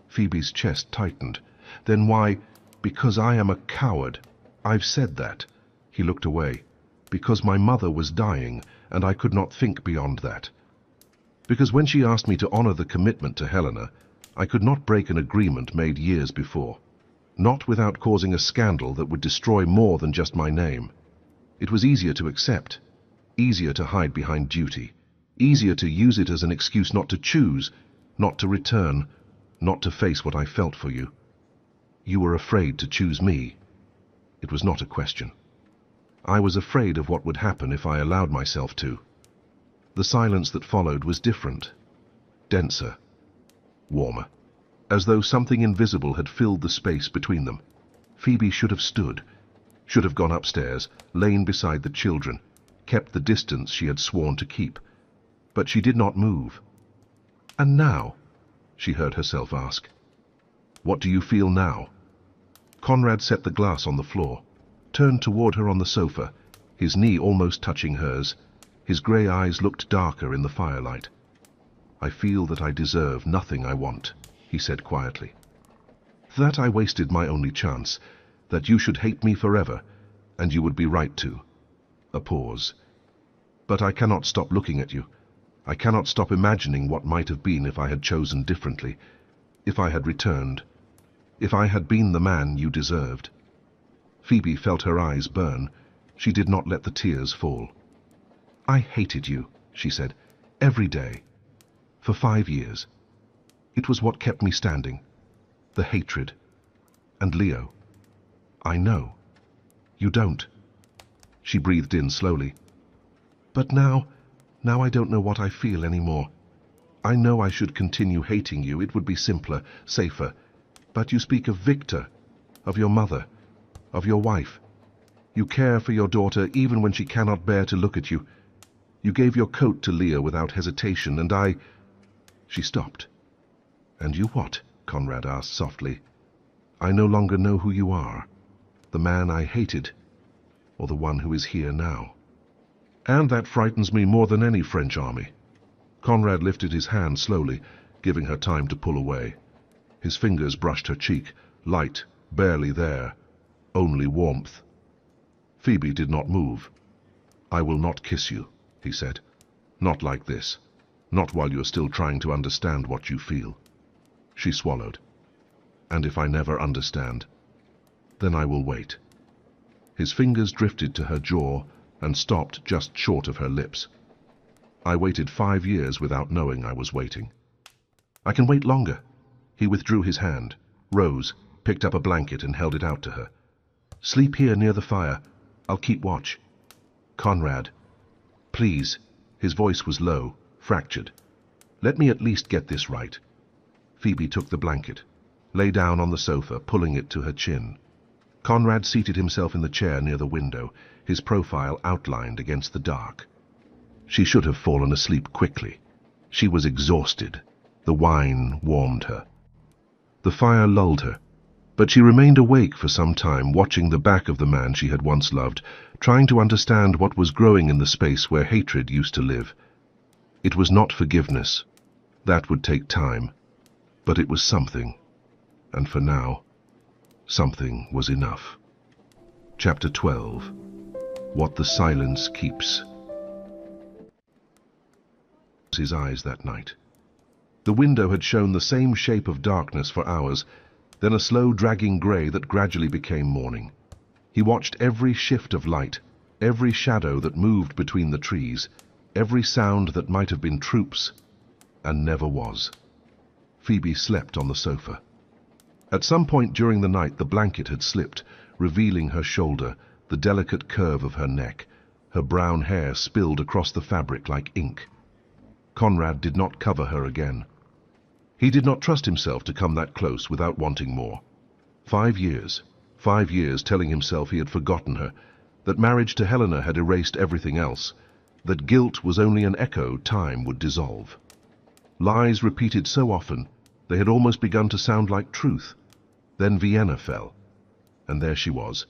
Speaker 2: Phoebe's chest tightened. "Then why—" "Because I am a coward. I've said that." He looked away. "Because my mother was dying, and I could not think beyond that. Because when she asked me to honor the commitment to Helena, I could not break an agreement made years before. Not without causing a scandal that would destroy more than just my name. It was easier to accept, easier to hide behind duty, easier to use it as an excuse not to choose, not to return, not to face what I felt for you. You were afraid to choose me. It was not a question. I was afraid of what would happen if I allowed myself to." The silence that followed was different, denser, warmer, as though something invisible had filled the space between them. Phoebe should have stood, should have gone upstairs, lain beside the children, kept the distance she had sworn to keep. But she did not move. "And now?" she heard herself ask. "What do you feel now?" Conrad set the glass on the floor, turned toward her on the sofa, his knee almost touching hers. His grey eyes looked darker in the firelight. "I feel that I deserve nothing I want," he said quietly. "That I wasted my only chance, that you should hate me forever, and you would be right to." A pause. "But I cannot stop looking at you. I cannot stop imagining what might have been if I had chosen differently, if I had returned, if I had been the man you deserved." Phoebe felt her eyes burn. She did not let the tears fall. "I hated you," she said, "every day. For 5 years. It was what kept me standing. The hatred. And Leo. I know. You don't." She breathed in slowly. "But now I don't know what I feel anymore. I know I should continue hating you. It would be simpler, safer. But you speak of Victor, of your mother, of your wife. You care for your daughter even when she cannot bear to look at you. You gave your coat to Leo without hesitation, and I—" She stopped. "And you what?" Conrad asked softly. "I no longer know who you are, the man I hated, or the one who is here now. And that frightens me more than any French army." Conrad lifted his hand slowly, giving her time to pull away. His fingers brushed her cheek, light, barely there, only warmth. Phoebe did not move. "I will not kiss you," he said. "Not like this. Not while you're still trying to understand what you feel." She swallowed. "And if I never understand, then I will wait." His fingers drifted to her jaw and stopped just short of her lips. "I waited 5 years without knowing I was waiting. I can wait longer." He withdrew his hand, rose, picked up a blanket and held it out to her. "Sleep here near the fire. I'll keep watch." "Conrad, please." His voice was low, fractured. "Let me at least get this right." Phoebe took the blanket, lay down on the sofa, pulling it to her chin. Conrad seated himself in the chair near the window, his profile outlined against the dark. She should have fallen asleep quickly. She was exhausted. The wine warmed her. The fire lulled her. But she remained awake for some time, watching the back of the man she had once loved, trying to understand what was growing in the space where hatred used to live. It was not forgiveness. That would take time. But it was something. And for now, something was enough. Chapter 12. What the Silence Keeps. His eyes that night. The window had shown the same shape of darkness for hours, then a slow dragging grey that gradually became morning. He watched every shift of light, every shadow that moved between the trees, every sound that might have been troops, and never was. Phoebe slept on the sofa. At some point during the night the blanket had slipped, revealing her shoulder, the delicate curve of her neck. Her brown hair spilled across the fabric like ink. Conrad did not cover her again. He did not trust himself to come that close without wanting more. 5 years. 5 years telling himself he had forgotten her, that marriage to Helena had erased everything else, that guilt was only an echo time would dissolve. Lies repeated so often, they had almost begun to sound like truth. Then Vienna fell, and there she was,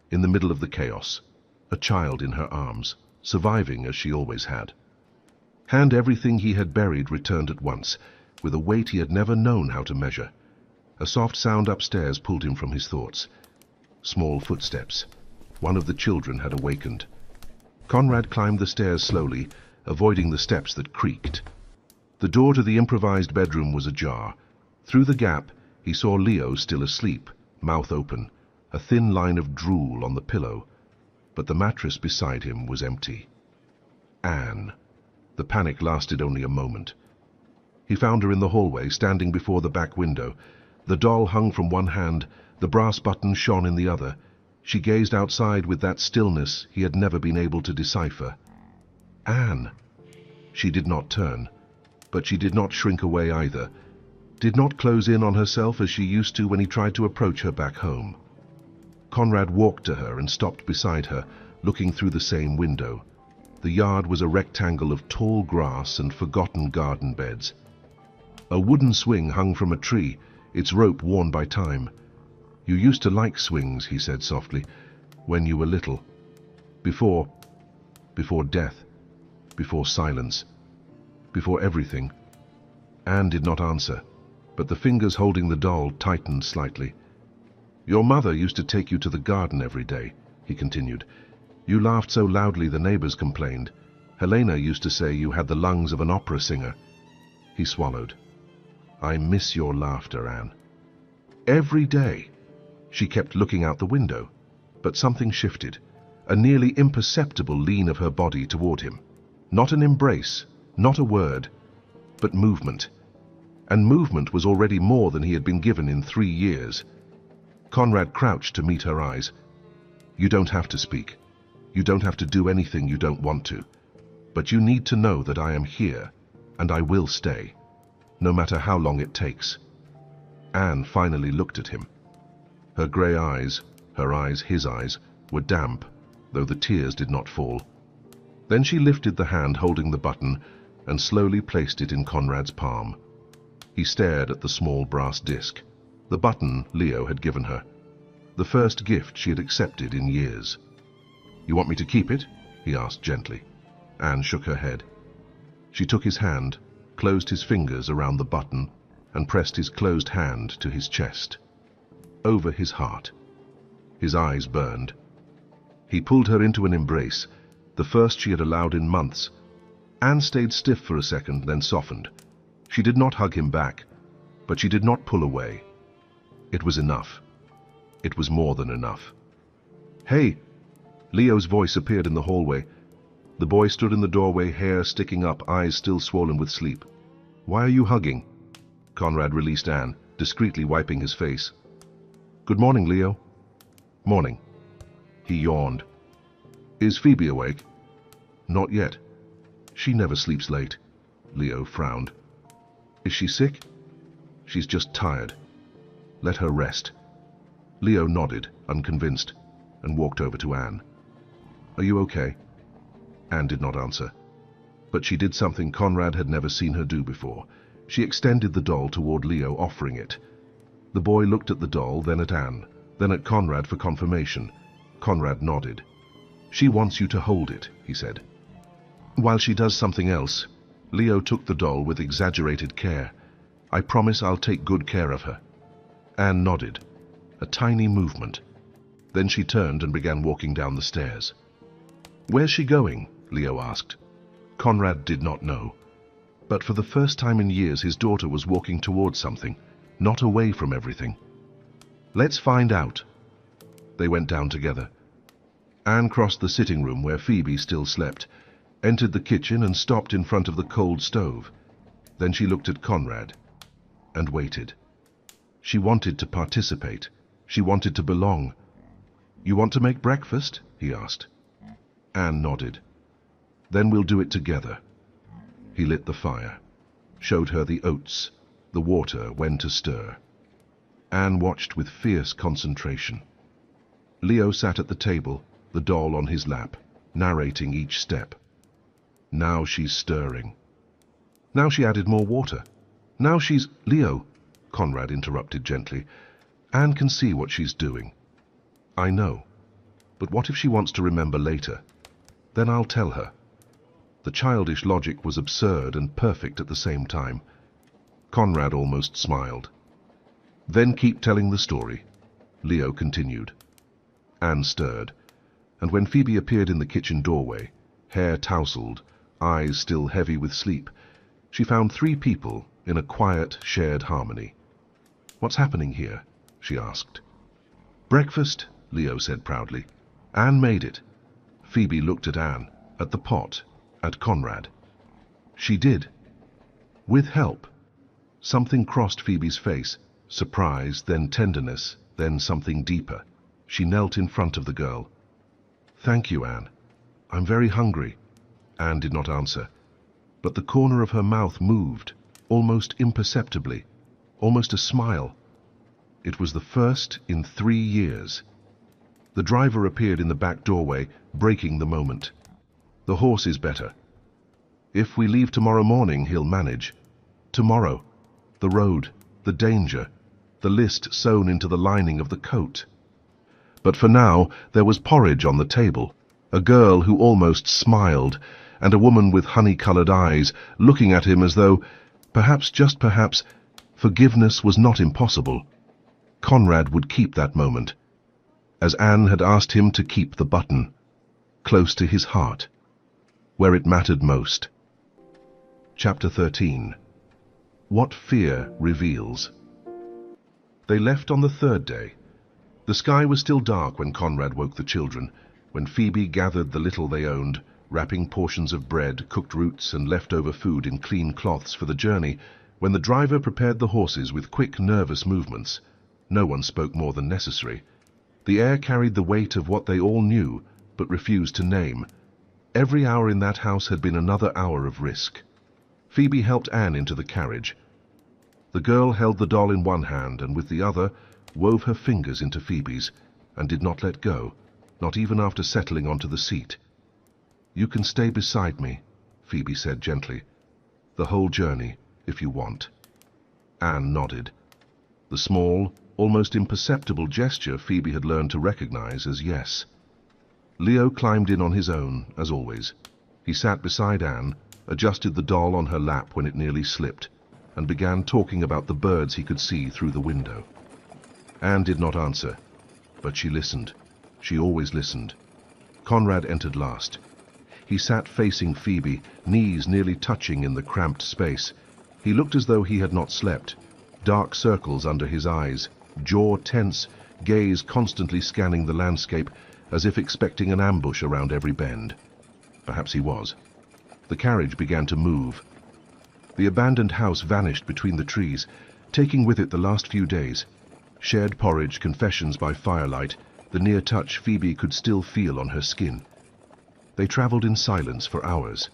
Speaker 2: in the middle of the chaos, a child in her arms, surviving as she always had. And everything he had buried returned at once, with a weight he had never known how to measure. A soft sound upstairs pulled him from his thoughts. Small footsteps. One of the children had awakened. Conrad climbed the stairs slowly, avoiding the steps that creaked. The door to the improvised bedroom was ajar. Through the gap, he saw Leo still asleep, mouth open, a thin line of drool on the pillow, but the mattress beside him was empty. Anne. The panic lasted only a moment. He found her in the hallway, standing before the back window. The doll hung from one hand, the brass button shone in the other. She gazed outside with that stillness he had never been able to decipher. Anne! She did not turn, but she did not shrink away either, did not close in on herself as she used to when he tried to approach her back home. Conrad walked to her and stopped beside her, looking through the same window. The yard was a rectangle of tall grass and forgotten garden beds. A wooden swing hung from a tree, its rope worn by time. "You used to like swings," he said softly, "when you were little. Before death, before silence, before everything." Anne did not answer, but the fingers holding the doll tightened slightly. "Your mother used to take you to the garden every day," he continued. "You laughed so loudly the neighbors complained. Helena used to say you had the lungs of an opera singer." He swallowed. "I miss your laughter, Anne." Every day. She kept looking out the window, but something shifted, a nearly imperceptible lean of her body toward him. Not an embrace, not a word, but movement. And movement was already more than he had been given in 3 years. Conrad crouched to meet her eyes. "You don't have to speak. You don't have to do anything you don't want to. But you need to know that I am here, and I will stay, no matter how long it takes." Anne finally looked at him. Her grey eyes, his eyes, were damp, though the tears did not fall. Then she lifted the hand holding the button and slowly placed it in Conrad's palm. He stared at the small brass disc, the button Leo had given her, the first gift she had accepted in years. "You want me to keep it?" he asked gently. Anne shook her head. She took his hand, closed his fingers around the button, and pressed his closed hand to his chest, over his heart. His eyes burned. He pulled her into an embrace, the first she had allowed in months. Anne stayed stiff for a second, then softened. She did not hug him back, but she did not pull away. It was enough. It was more than enough. "Hey!" Leo's voice appeared in the hallway. The boy stood in the doorway, hair sticking up, eyes still swollen with sleep. "Why are you hugging?" Conrad released Anne, discreetly wiping his face. "Good morning, Leo." "Morning." He yawned. "Is Phoebe awake?" "Not yet. She never sleeps late." Leo frowned. "Is she sick?" "She's just tired. Let her rest." Leo nodded, unconvinced, and walked over to Anne. "Are you okay?" Anne did not answer. But she did something Conrad had never seen her do before. She extended the doll toward Leo, offering it. The boy looked at the doll, then at Anne, then at Conrad for confirmation. Conrad nodded. "She wants you to hold it," he said. "While she does something else." Leo took the doll with exaggerated care. "I promise I'll take good care of her." Anne nodded. A tiny movement. Then she turned and began walking down the stairs. "Where's she going?" Leo asked. Conrad did not know. But for the first time in years his daughter was walking towards something, not away from everything. "Let's find out." They went down together. Anne crossed the sitting room where Phoebe still slept, entered the kitchen and stopped in front of the cold stove. Then she looked at Conrad and waited. She wanted to participate. She wanted to belong. "You want to make breakfast?" he asked. Anne nodded. "Then we'll do it together." He lit the fire, showed her the oats, the water, when to stir. Anne watched with fierce concentration. Leo sat at the table, the doll on his lap, narrating each step. "Now she's stirring. Now she added more water. Now she's—" "Leo," Conrad interrupted gently, "Anne can see what she's doing." "I know. But what if she wants to remember later? Then I'll tell her." The childish logic was absurd and perfect at the same time. Conrad almost smiled. "Then keep telling the story," Leo continued. Anne stirred, and when Phoebe appeared in the kitchen doorway, hair tousled, eyes still heavy with sleep, she found three people in a quiet, shared harmony. "What's happening here?" she asked. "Breakfast," Leo said proudly. "Anne made it." Phoebe looked at Anne, at the pot, at Conrad. "She did." "With help." Something crossed Phoebe's face, surprise, then tenderness, then something deeper. She knelt in front of the girl. "Thank you, Anne. I'm very hungry." Anne did not answer, but the corner of her mouth moved, almost imperceptibly, almost a smile. It was the first in 3 years. The driver appeared in the back doorway, breaking the moment. "The horse is better. If we leave tomorrow morning, he'll manage." Tomorrow. The road, the danger, the list sewn into the lining of the coat. But for now, there was porridge on the table, a girl who almost smiled, and a woman with honey-colored eyes looking at him as though, perhaps, just perhaps, forgiveness was not impossible. Conrad would keep that moment, as Anne had asked him to keep the button, close to his heart, where it mattered most. Chapter 13. What Fear Reveals. They left on the 3rd day. The sky was still dark when Conrad woke the children, when Phoebe gathered the little they owned, wrapping portions of bread, cooked roots, and leftover food in clean cloths for the journey, when the driver prepared the horses with quick, nervous movements. No one spoke more than necessary. The air carried the weight of what they all knew, but refused to name. Every hour in that house had been another hour of risk. Phoebe helped Anne into the carriage. The girl held the doll in one hand and with the other wove her fingers into Phoebe's, and did not let go, not even after settling onto the seat. "You can stay beside me," Phoebe said gently. "The whole journey, if you want." Anne nodded. The small, almost imperceptible gesture Phoebe had learned to recognize as yes. Leo climbed in on his own, as always. He sat beside Anne, adjusted the doll on her lap when it nearly slipped, and began talking about the birds he could see through the window. Anne did not answer, but she listened. She always listened. Conrad entered last. He sat facing Phoebe, knees nearly touching in the cramped space. He looked as though he had not slept, dark circles under his eyes, jaw tense, gaze constantly scanning the landscape, as if expecting an ambush around every bend. Perhaps he was. The carriage began to move. The abandoned house vanished between the trees, taking with it the last few days. Shared porridge, confessions by firelight, the near touch Phoebe could still feel on her skin. They traveled in silence for hours.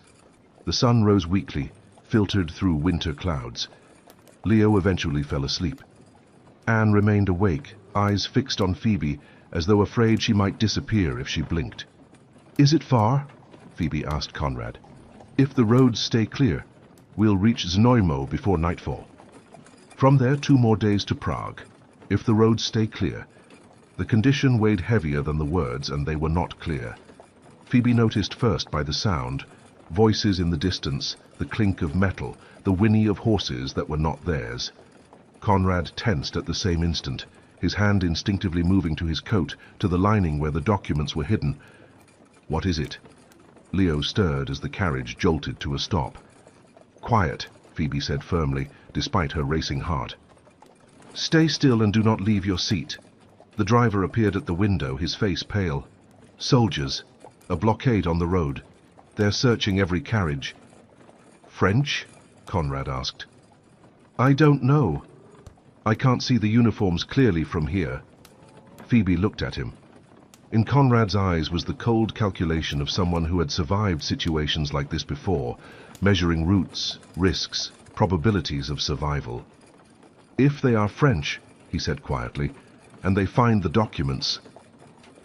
Speaker 2: The sun rose weakly, filtered through winter clouds. Leo eventually fell asleep. Anne remained awake, eyes fixed on Phoebe, as though afraid she might disappear if she blinked. "Is it far?" Phoebe asked Conrad. "If the roads stay clear, we'll reach Znojmo before nightfall. From there, 2 more days to Prague." If the roads stay clear. The condition weighed heavier than the words, and they were not clear. Phoebe noticed first by the sound, voices in the distance, the clink of metal, the whinny of horses that were not theirs. Conrad tensed at the same instant, his hand instinctively moving to his coat, to the lining where the documents were hidden. "What is it?" Leo stirred as the carriage jolted to a stop. "Quiet," Phoebe said firmly, despite her racing heart. "Stay still and do not leave your seat." The driver appeared at the window, his face pale. "Soldiers. A blockade on the road. They're searching every carriage." "French?" Conrad asked. "I don't know. I can't see the uniforms clearly from here." Phoebe looked at him. In Conrad's eyes was the cold calculation of someone who had survived situations like this before, measuring routes, risks, probabilities of survival. "If they are French," he said quietly, "and they find the documents—"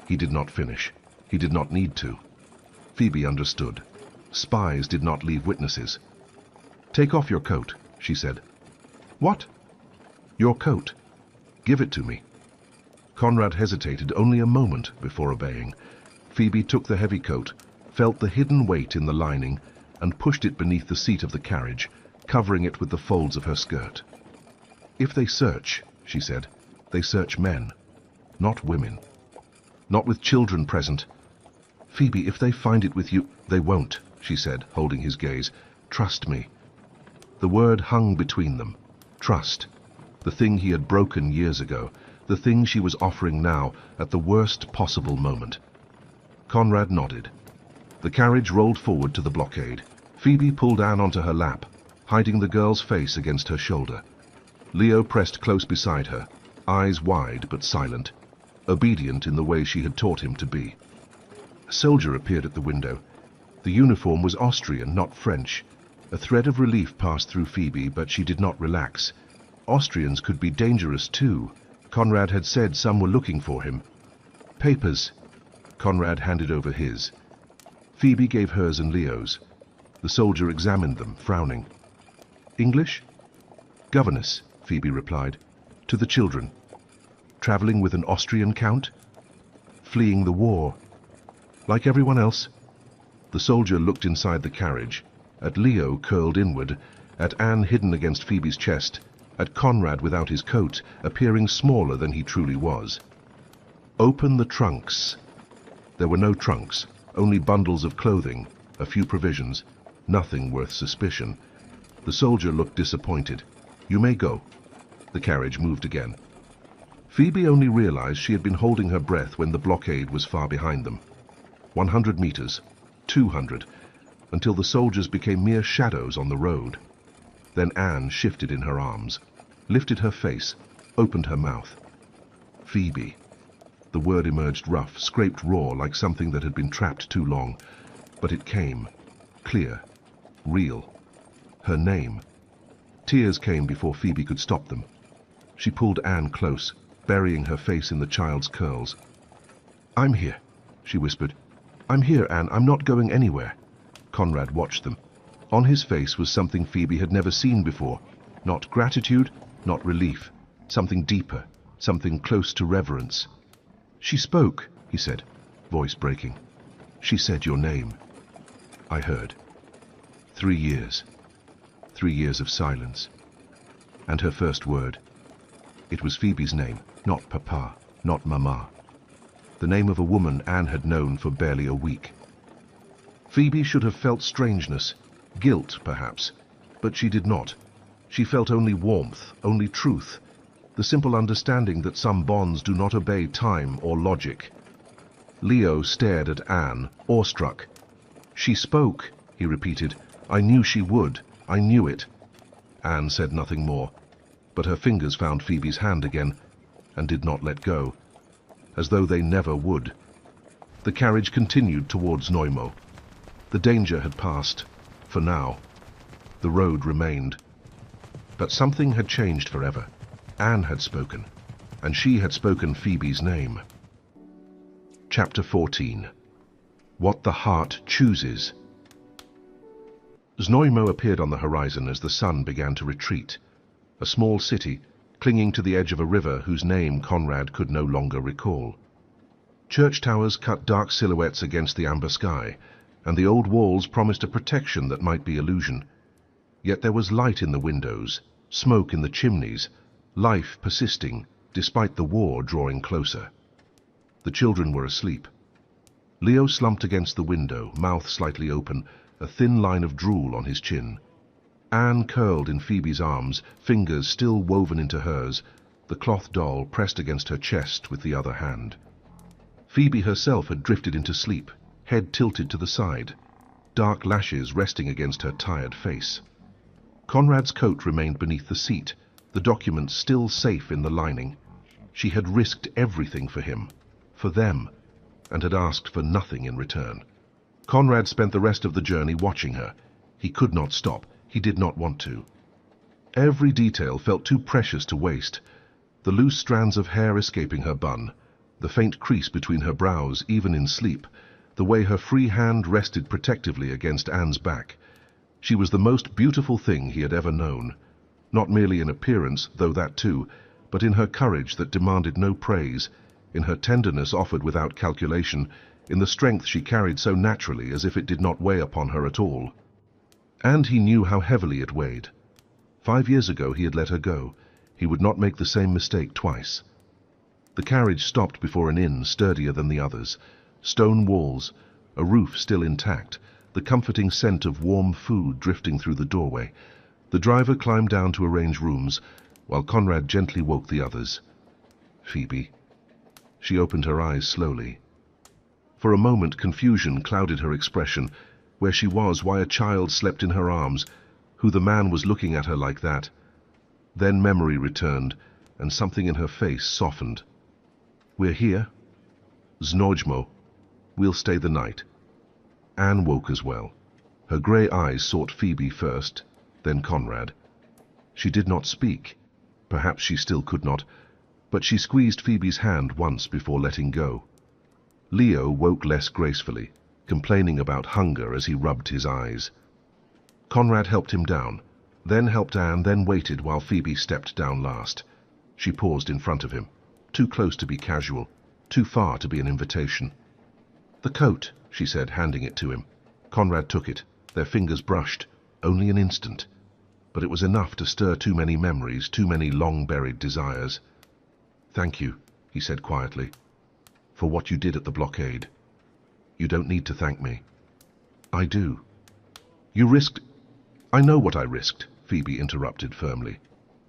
Speaker 2: He did not finish. He did not need to. Phoebe understood. Spies did not leave witnesses. "Take off your coat," she said. "What?" "Your coat. Give it to me." Conrad hesitated only a moment before obeying. Phoebe took the heavy coat, felt the hidden weight in the lining, and pushed it beneath the seat of the carriage, covering it with the folds of her skirt. "If they search," she said, "they search men, not women. Not with children present. Phoebe, if they find it with you—" "They won't," she said, holding his gaze. "Trust me." The word hung between them. Trust. The thing he had broken years ago. The thing she was offering now, at the worst possible moment. Conrad nodded. The carriage rolled forward to the blockade. Phoebe pulled Anne onto her lap, hiding the girl's face against her shoulder. Leo pressed close beside her, eyes wide but silent, obedient in the way she had taught him to be. A soldier appeared at the window. The uniform was Austrian, not French. A thread of relief passed through Phoebe, but she did not relax. Austrians could be dangerous too. Conrad had said some were looking for him. "Papers." Conrad handed over his. Phoebe gave hers and Leo's. The soldier examined them, frowning. "English?" "Governess," Phoebe replied. "To the children." "Traveling with an Austrian count?" "Fleeing the war." "Like everyone else?" The soldier looked inside the carriage, at Leo curled inward, at Anne hidden against Phoebe's chest, at Conrad without his coat, appearing smaller than he truly was. "Open the trunks." There were no trunks, only bundles of clothing, a few provisions, nothing worth suspicion. The soldier looked disappointed. "You may go." The carriage moved again. Phoebe only realized she had been holding her breath when the blockade was far behind them. 100 meters, 200, until the soldiers became mere shadows on the road. Then Anne shifted in her arms, lifted her face, opened her mouth. "Phoebe." The word emerged rough, scraped raw, like something that had been trapped too long. But it came, clear, real. Her name. Tears came before Phoebe could stop them. She pulled Anne close, burying her face in the child's curls. "I'm here," she whispered. "I'm here, Anne. I'm not going anywhere." Conrad watched them. On his face was something Phoebe had never seen before. Not gratitude, not relief. Something deeper, something close to reverence. "She spoke," he said, voice breaking. "She said your name." I heard. 3 years. 3 years of silence. And her first word. It was Phoebe's name, not Papa, not Mama. The name of a woman Anne had known for barely a week. Phoebe should have felt strangeness, guilt perhaps, but she did not. She felt only warmth, only truth, the simple understanding that some bonds do not obey time or logic. Leo stared at Anne, awestruck. "She spoke," he repeated. "I knew she would. I knew it." Anne said nothing more, but her fingers found Phoebe's hand again, and did not let go, as though they never would. The carriage continued towards Neumo. The danger had passed, for now. The road remained. But something had changed forever. Anne had spoken, and she had spoken Phoebe's name. Chapter 14. What the Heart Chooses. Znojmo appeared on the horizon as the sun began to retreat. A small city, clinging to the edge of a river whose name Conrad could no longer recall. Church towers cut dark silhouettes against the amber sky, and the old walls promised a protection that might be illusion. Yet there was light in the windows, smoke in the chimneys, life persisting despite the war drawing closer. The children were asleep. Leo slumped against the window, mouth slightly open, a thin line of drool on his chin. Anne curled in Phoebe's arms, fingers still woven into hers, the cloth doll pressed against her chest with the other hand. Phoebe herself had drifted into sleep, head tilted to the side, dark lashes resting against her tired face. Conrad's coat remained beneath the seat, the documents still safe in the lining. She had risked everything for him, for them, and had asked for nothing in return. Conrad spent the rest of the journey watching her. He could not stop. He did not want to. Every detail felt too precious to waste. The loose strands of hair escaping her bun, the faint crease between her brows even in sleep, the way her free hand rested protectively against Anne's back. She was the most beautiful thing he had ever known, not merely in appearance, though that too, but in her courage that demanded no praise, in her tenderness offered without calculation, in the strength she carried so naturally as if it did not weigh upon her at all. And he knew how heavily it weighed. 5 years ago he had let her go. He would not make the same mistake twice. The carriage stopped before an inn sturdier than the others. Stone walls, a roof still intact, the comforting scent of warm food drifting through the doorway. The driver climbed down to arrange rooms, while Conrad gently woke the others. Phoebe. She opened her eyes slowly. For a moment confusion clouded her expression, where she was, why a child slept in her arms, who the man was looking at her like that. Then memory returned, and something in her face softened. We're here? Znojmo. We'll stay the night. Anne woke as well. Her grey eyes sought Phoebe first, then Conrad. She did not speak. Perhaps she still could not, but she squeezed Phoebe's hand once before letting go. Leo woke less gracefully, complaining about hunger as he rubbed his eyes. Conrad helped him down, then helped Anne, then waited while Phoebe stepped down last. She paused in front of him, too close to be casual, too far to be an invitation. "The coat," she said, handing it to him. Conrad took it. Their fingers brushed, only an instant. But it was enough to stir too many memories, too many long-buried desires. "Thank you," he said quietly, "for what you did at the blockade. You don't need to thank me." "I do." "You risked—" "I know what I risked," Phoebe interrupted firmly.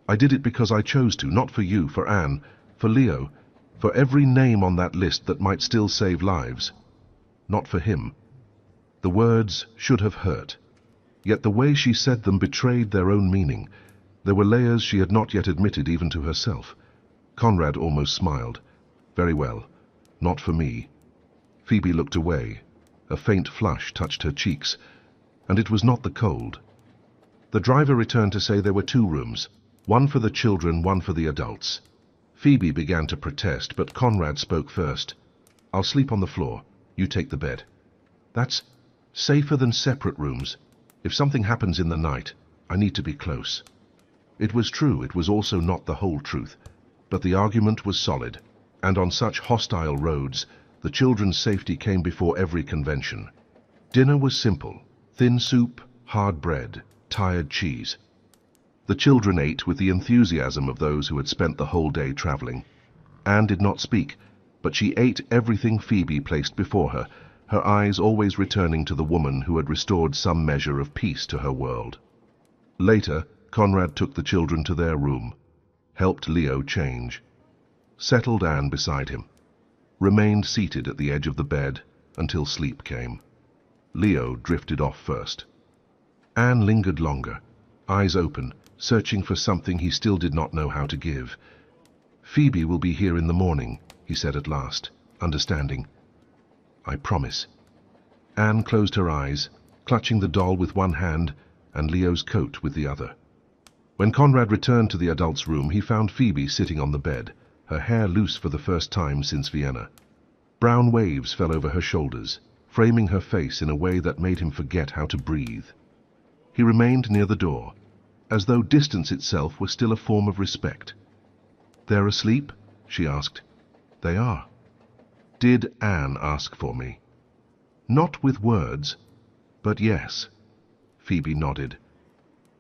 Speaker 2: "I did it because I chose to, not for you, for Anne, for Leo, for every name on that list that might still save lives. Not for him." The words should have hurt, yet the way she said them betrayed their own meaning. There were layers she had not yet admitted even to herself. Conrad almost smiled. "Very well. Not for me." Phoebe looked away. A faint flush touched her cheeks, and it was not the cold. The driver returned to say there were 2 rooms, one for the children, one for the adults. Phoebe began to protest, but Conrad spoke first. "I'll sleep on the floor. You take the bed." "That's safer than separate rooms. If something happens in the night, I need to be close." It was true, it was also not the whole truth, but the argument was solid, and on such hostile roads, the children's safety came before every convention. Dinner was simple: thin soup, hard bread, tired cheese. The children ate with the enthusiasm of those who had spent the whole day traveling. Anne did not speak, but she ate everything Phoebe placed before her, her eyes always returning to the woman who had restored some measure of peace to her world. Later, Conrad took the children to their room, helped Leo change, settled Anne beside him, remained seated at the edge of the bed until sleep came. Leo drifted off first. Anne lingered longer, eyes open, searching for something he still did not know how to give. "Phoebe will be here in the morning," he said at last, understanding. "I promise." Anne closed her eyes, clutching the doll with one hand and Leo's coat with the other. When Conrad returned to the adults' room, he found Phoebe sitting on the bed, her hair loose for the first time since Vienna. Brown waves fell over her shoulders, framing her face in a way that made him forget how to breathe. He remained near the door, as though distance itself were still a form of respect. They're asleep? She asked. They are. Did Anne ask for me? Not with words, but yes. Phoebe nodded.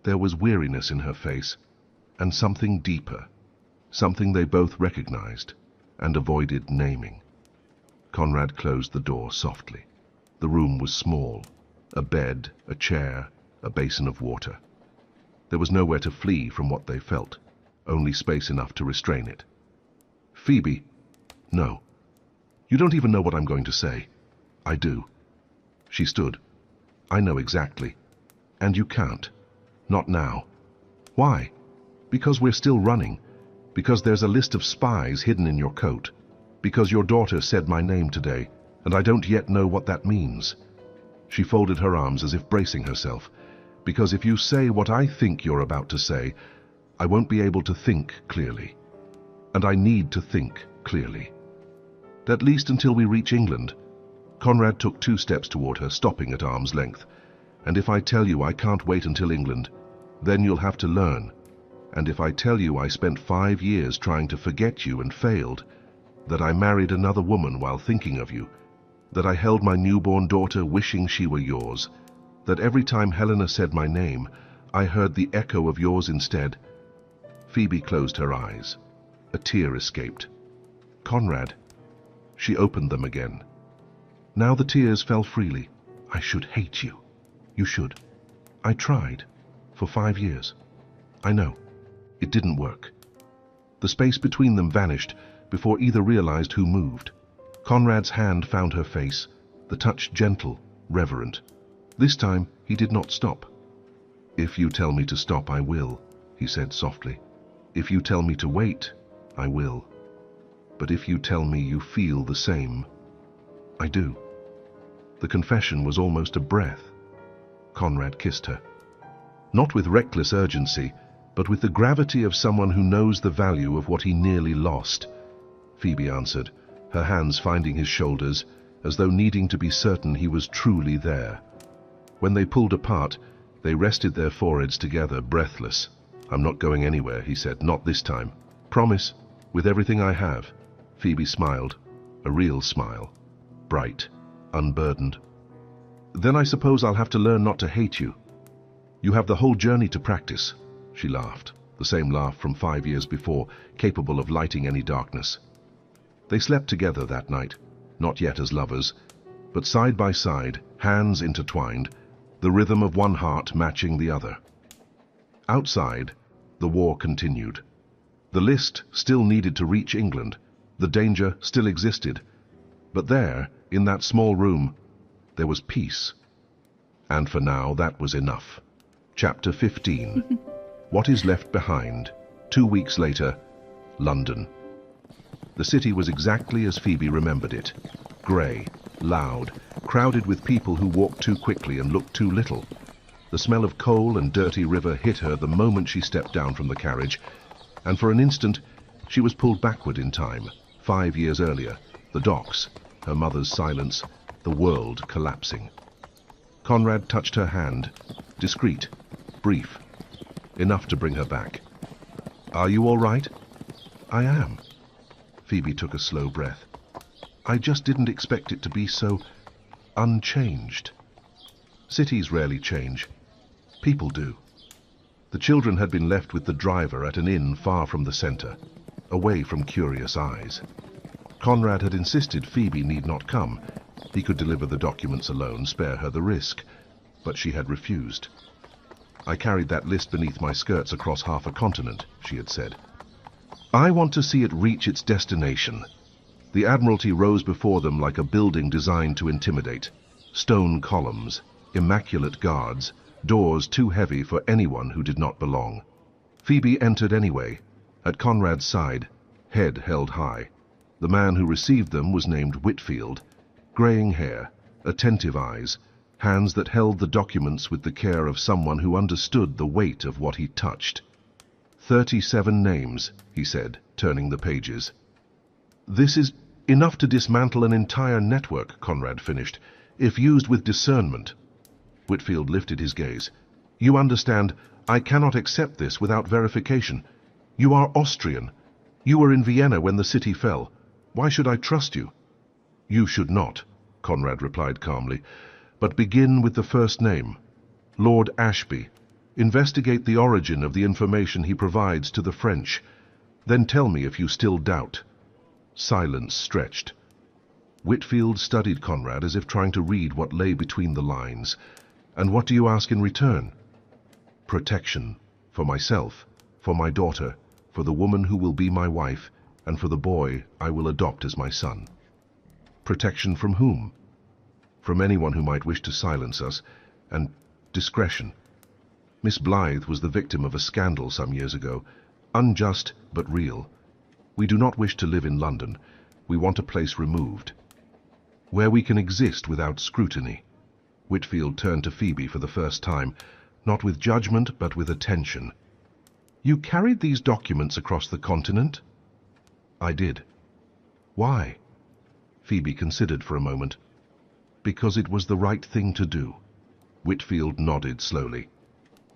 Speaker 2: There was weariness in her face, and something deeper, something they both recognized and avoided naming. Conrad closed the door softly. The room was small, a bed, a chair, a basin of water. There was nowhere to flee from what they felt, only space enough to restrain it. Phoebe, no. You don't even know what I'm going to say. I do. She stood. I know exactly. And you can't. Not now. Why? Because we're still running. Because there's a list of spies hidden in your coat. Because your daughter said my name today, and I don't yet know what that means. She folded her arms as if bracing herself. Because if you say what I think you're about to say, I won't be able to think clearly. And I need to think clearly. At least until we reach England. Conrad took 2 steps toward her, stopping at arm's length. And if I tell you I can't wait until England, then you'll have to learn. And if I tell you I spent 5 years trying to forget you and failed, that I married another woman while thinking of you, that I held my newborn daughter wishing she were yours, that every time Helena said my name, I heard the echo of yours instead. Phoebe closed her eyes. A tear escaped. Conrad. She opened them again. Now the tears fell freely. I should hate you. You should. I tried. For 5 years. I know. It didn't work. The space between them vanished before either realized who moved. Conrad's hand found her face, the touch gentle, reverent. This time he did not stop. If you tell me to stop, I will, he said softly. If you tell me to wait, I will. But if you tell me you feel the same, I do. The confession was almost a breath. Conrad kissed her. Not with reckless urgency, but with the gravity of someone who knows the value of what he nearly lost. Phoebe answered, her hands finding his shoulders, as though needing to be certain he was truly there. When they pulled apart, they rested their foreheads together, breathless. I'm not going anywhere, he said, not this time. Promise, with everything I have. Phoebe smiled, a real smile, bright, unburdened. Then I suppose I'll have to learn not to hate you. You have the whole journey to practice. She laughed, the same laugh from 5 years before, capable of lighting any darkness. They slept together that night, not yet as lovers, but side by side, hands intertwined, the rhythm of one heart matching the other. Outside, the war continued. The list still needed to reach England. The danger still existed. But there, in that small room, there was peace. And for now, that was enough. Chapter 15. What is left behind. 2 weeks later, London. The city was exactly as Phoebe remembered it. Grey, loud, crowded with people who walked too quickly and looked too little. The smell of coal and dirty river hit her the moment she stepped down from the carriage, and for an instant she was pulled backward in time, 5 years earlier, the docks, her mother's silence, the world collapsing. Conrad touched her hand, discreet, brief, enough to bring her back. Are you all right? I am. Phoebe took a slow breath. I just didn't expect it to be so unchanged. Cities rarely change. People do. The children had been left with the driver at an inn far from the center, away from curious eyes. Conrad had insisted Phoebe need not come. He could deliver the documents alone, spare her the risk, but she had refused. I carried that list beneath my skirts across half a continent, she had said. I want to see it reach its destination. The Admiralty rose before them like a building designed to intimidate. Stone columns, immaculate guards, doors too heavy for anyone who did not belong. Phoebe entered anyway, at Conrad's side, head held high. The man who received them was named Whitfield. Greying hair, attentive eyes, hands that held the documents with the care of someone who understood the weight of what he touched. 37 names, he said, turning the pages. This is enough to dismantle an entire network, Conrad finished, if used with discernment. Whitfield lifted his gaze. You understand, I cannot accept this without verification. You are Austrian. You were in Vienna when the city fell. Why should I trust you? You should not, Conrad replied calmly. But begin with the first name. Lord Ashby. Investigate the origin of the information he provides to the French. Then tell me if you still doubt. Silence stretched. Whitfield studied Conrad as if trying to read what lay between the lines. And what do you ask in return? Protection. For myself, for my daughter, for the woman who will be my wife, and for the boy I will adopt as my son. Protection from whom? From anyone who might wish to silence us, and discretion. Miss Blythe was the victim of a scandal some years ago, unjust but real. We do not wish to live in London. We want a place removed, where we can exist without scrutiny. Whitfield turned to Phoebe for the first time, not with judgment but with attention. You carried these documents across the continent? I did. Why? Phoebe considered for a moment. Because it was the right thing to do. Whitfield nodded slowly.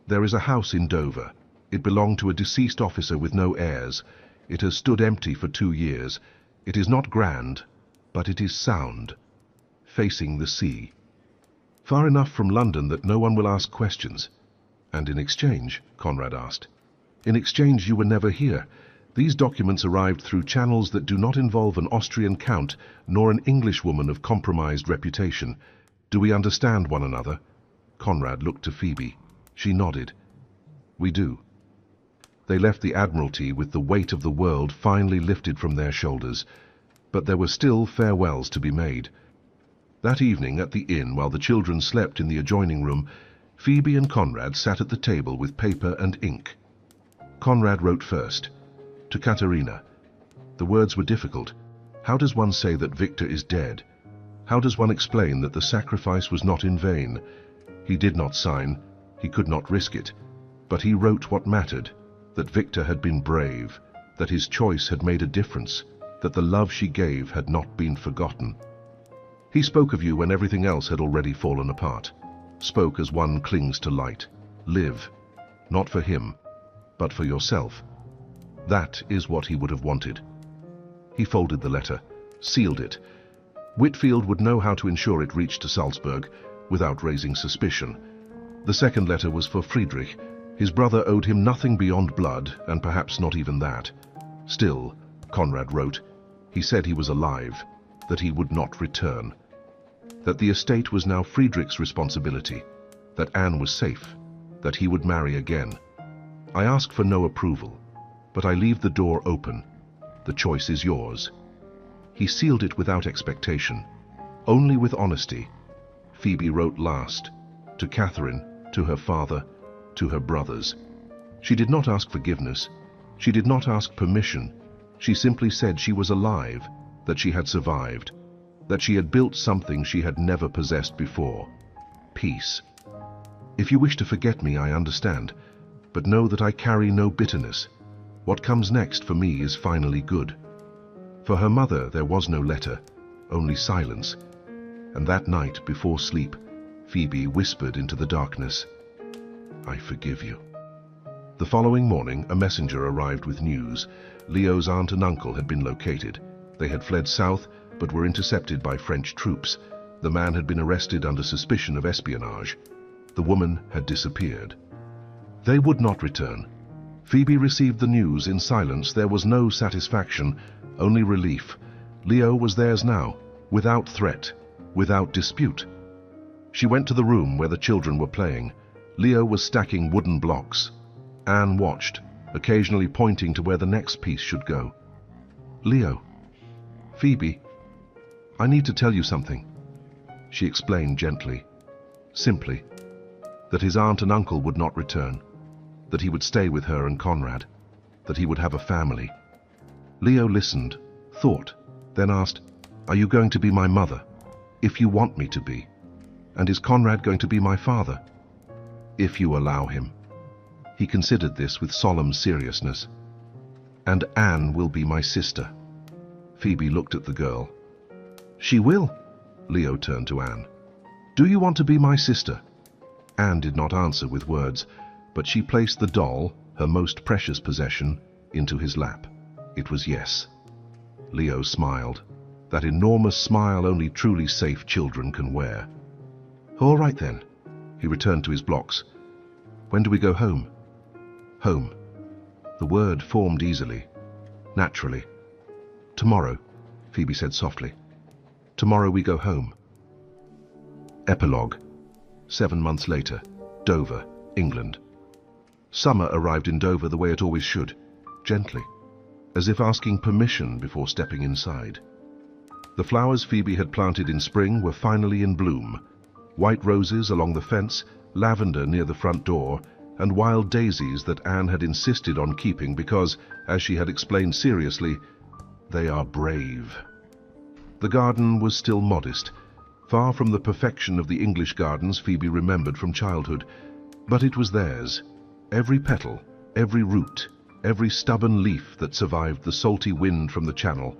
Speaker 2: There is a house in Dover. It belonged to a deceased officer with no heirs. It has stood empty for 2 years. It is not grand, but it is sound, facing the sea. Far enough from London that no one will ask questions. And in exchange, Conrad asked. In exchange you were never here. These documents arrived through channels that do not involve an Austrian count nor an Englishwoman of compromised reputation. Do we understand one another? Conrad looked to Phoebe. She nodded. We do. They left the Admiralty with the weight of the world finally lifted from their shoulders, but there were still farewells to be made. That evening at the inn, while the children slept in the adjoining room, Phoebe and Conrad sat at the table with paper and ink. Conrad wrote first. To Katerina. The words were difficult. How does one say that Victor is dead? How does one explain that the sacrifice was not in vain? He did not sign. He could not risk it. But he wrote what mattered, that Victor had been brave, that his choice had made a difference, that the love she gave had not been forgotten. He spoke of you when everything else had already fallen apart. Spoke as one clings to light. Live, not for him, but for yourself. That is what he would have wanted. He folded the letter, sealed it. Whitfield would know how to ensure it reached to Salzburg without raising suspicion. The second letter was for Friedrich. His brother owed him nothing beyond blood, and perhaps not even that. Still, Conrad wrote, he said he was alive, that he would not return, that the estate was now Friedrich's responsibility, that Anne was safe, that he would marry again. I ask for no approval, but I leave the door open. The choice is yours. He sealed it without expectation, only with honesty. Phoebe wrote last, to Catherine, to her father, to her brothers. She did not ask forgiveness. She did not ask permission. She simply said she was alive, that she had survived, that she had built something she had never possessed before. Peace. If you wish to forget me, I understand, but know that I carry no bitterness. What comes next for me is finally good. For her mother there was no letter, only silence. And that night, before sleep, Phoebe whispered into the darkness, I forgive you. The following morning, a messenger arrived with news. Leo's aunt and uncle had been located. They had fled south, but were intercepted by French troops. The man had been arrested under suspicion of espionage. The woman had disappeared. They would not return. Phoebe received the news in silence. There was no satisfaction, only relief. Leo was theirs now, without threat, without dispute. She went to the room where the children were playing. Leo was stacking wooden blocks. Anne watched, occasionally pointing to where the next piece should go. Leo. Phoebe. I need to tell you something. She explained gently, simply, that his aunt and uncle would not return, that he would stay with her and Conrad, that he would have a family. Leo listened, thought, then asked, Are you going to be my mother? If you want me to be. And is Conrad going to be my father? If you allow him. He considered this with solemn seriousness. And Anne will be my sister. Phoebe looked at the girl. She will. Leo turned to Anne. Do you want to be my sister? Anne did not answer with words, but she placed the doll, her most precious possession, into his lap. It was yes. Leo smiled, that enormous smile only truly safe children can wear. All right then. He returned to his blocks. When do we go home? Home. The word formed easily, naturally. Tomorrow, Phoebe said softly. Tomorrow we go home. Epilogue. 7 months later, Dover, England. Summer arrived in Dover the way it always should, gently, as if asking permission before stepping inside. The flowers Phoebe had planted in spring were finally in bloom. White roses along the fence, lavender near the front door, and wild daisies that Anne had insisted on keeping because, as she had explained seriously, they are brave. The garden was still modest, far from the perfection of the English gardens Phoebe remembered from childhood, but it was theirs. Every petal, every root, every stubborn leaf that survived the salty wind from the channel.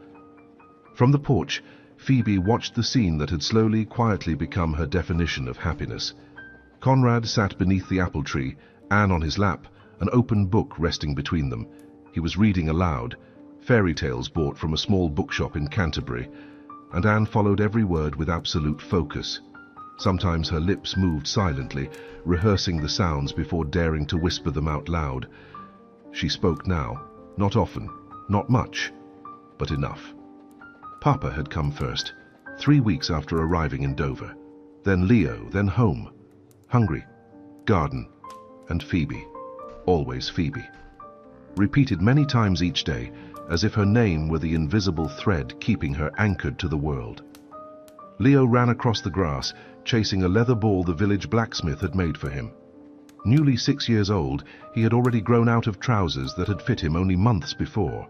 Speaker 2: From the porch, Phoebe watched the scene that had slowly, quietly become her definition of happiness. Conrad sat beneath the apple tree, Anne on his lap, an open book resting between them. He was reading aloud, fairy tales bought from a small bookshop in Canterbury, and Anne followed every word with absolute focus. Sometimes her lips moved silently, rehearsing the sounds before daring to whisper them out loud. She spoke now, not often, not much, but enough. Papa had come first, 3 weeks after arriving in Dover. Then Leo, then home. Hungry, garden, and Phoebe. Always Phoebe. Repeated many times each day, as if her name were the invisible thread keeping her anchored to the world. Leo ran across the grass, chasing a leather ball the village blacksmith had made for him. Newly 6 years old, he had already grown out of trousers that had fit him only months before.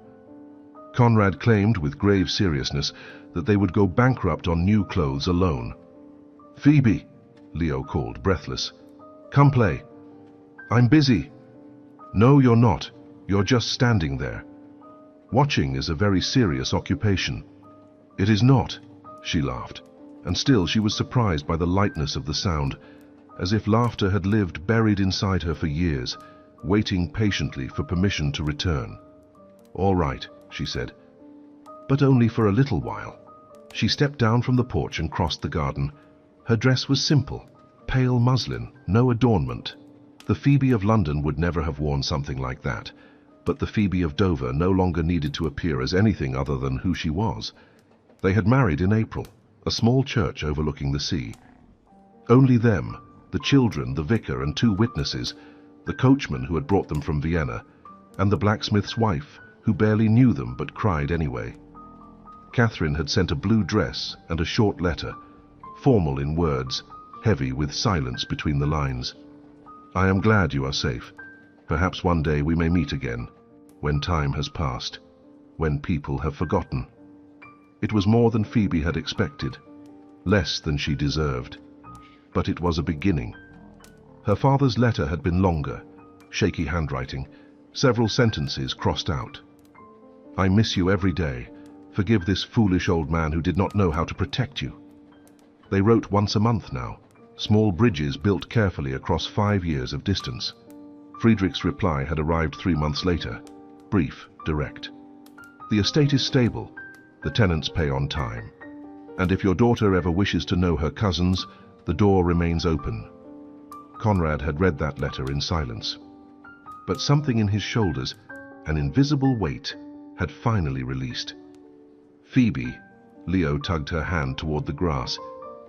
Speaker 2: Conrad claimed with grave seriousness that they would go bankrupt on new clothes alone. "Phoebe," Leo called, breathless. "Come play." "I'm busy." "No, you're not. You're just standing there. Watching is a very serious occupation." "It is not," she laughed, and still she was surprised by the lightness of the sound, as if laughter had lived buried inside her for years, waiting patiently for permission to return. "All right," she said, but only for a little while. She stepped down from the porch and crossed the garden. Her dress was simple, pale muslin, no adornment. The Phoebe of London would never have worn something like that, but the Phoebe of Dover no longer needed to appear as anything other than who she was. They had married in April, a small church overlooking the sea. Only them, the children, the vicar, and 2 witnesses, the coachman who had brought them from Vienna, and the blacksmith's wife, who barely knew them but cried anyway. Catherine had sent a blue dress and a short letter, formal in words, heavy with silence between the lines. "I am glad you are safe. Perhaps one day we may meet again, when time has passed, when people have forgotten." It was more than Phoebe had expected, less than she deserved, but it was a beginning. Her father's letter had been longer, shaky handwriting, several sentences crossed out. "I miss you every day. Forgive this foolish old man who did not know how to protect you." They wrote once a month now, small bridges built carefully across 5 years of distance. Friedrich's reply had arrived 3 months later, brief, direct. "The estate is stable. The tenants pay on time. And if your daughter ever wishes to know her cousins, the door remains open." Conrad had read that letter in silence. But something in his shoulders, an invisible weight, had finally released. "Phoebe," Leo tugged her hand toward the grass.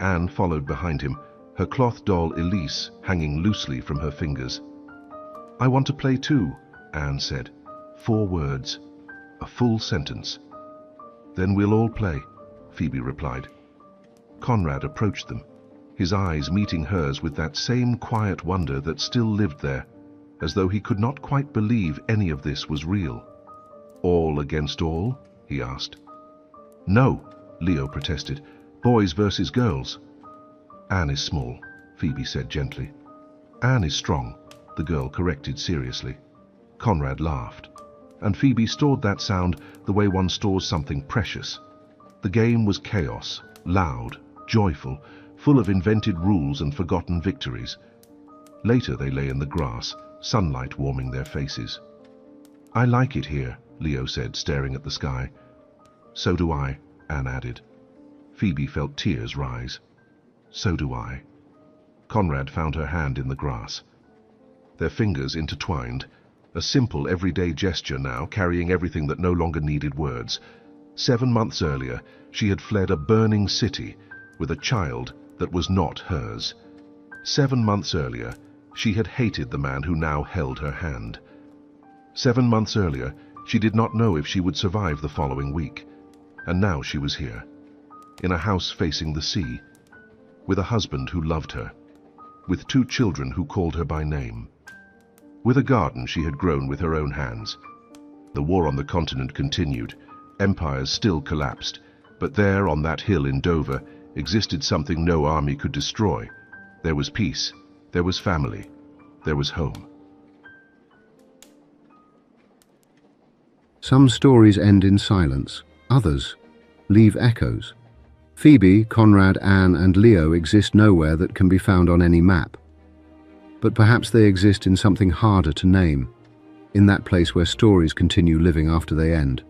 Speaker 2: Anne followed behind him, her cloth doll Elise hanging loosely from her fingers. "I want to play too," Anne said. 4 words, a full sentence. "Then we'll all play," Phoebe replied. Conrad approached them, his eyes meeting hers with that same quiet wonder that still lived there, as though he could not quite believe any of this was real. "All against all?" he asked. "No," Leo protested. "Boys versus girls." "Anne is small," Phoebe said gently. "Anne is strong," the girl corrected seriously. Conrad laughed, and Phoebe stored that sound the way one stores something precious. The game was chaos, loud, joyful, full of invented rules and forgotten victories. Later they lay in the grass, sunlight warming their faces. "I like it here," Leo said, staring at the sky. So do I, Anne added. Phoebe felt tears rise. So do I. Conrad found her hand in the grass. Their fingers intertwined, a simple everyday gesture now, carrying everything that no longer needed words. 7 months earlier, she had fled a burning city with a child that was not hers. 7 months earlier, she had hated the man who now held her hand. 7 months earlier, she did not know if she would survive the following week. And now she was here, in a house facing the sea, with a husband who loved her, with 2 children who called her by name, with a garden she had grown with her own hands. The war on the continent continued. Empires still collapsed, but there on that hill in Dover existed something no army could destroy. There was peace, there was family, there was home.
Speaker 1: Some stories end in silence, others leave echoes. Phoebe, Conrad, Anne, and Leo exist nowhere that can be found on any map. But perhaps they exist in something harder to name, in that place where stories continue living after they end.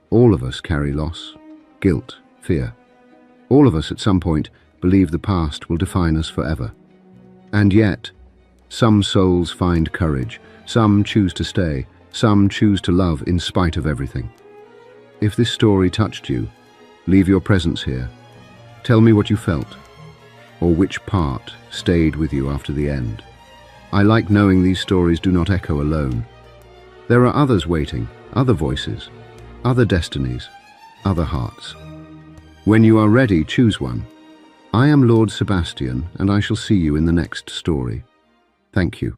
Speaker 1: All of us carry loss, guilt, fear. All of us at some point believe the past will define us forever. And yet, some souls find courage, some choose to stay, some choose to love in spite of everything. If this story touched you, leave your presence here. Tell me what you felt, or which part stayed with you after the end. I like knowing these stories do not echo alone. There are others waiting, other voices, other destinies, other hearts. When you are ready, choose one. I am Lord Sebastian, and I shall see you in the next story. Thank you.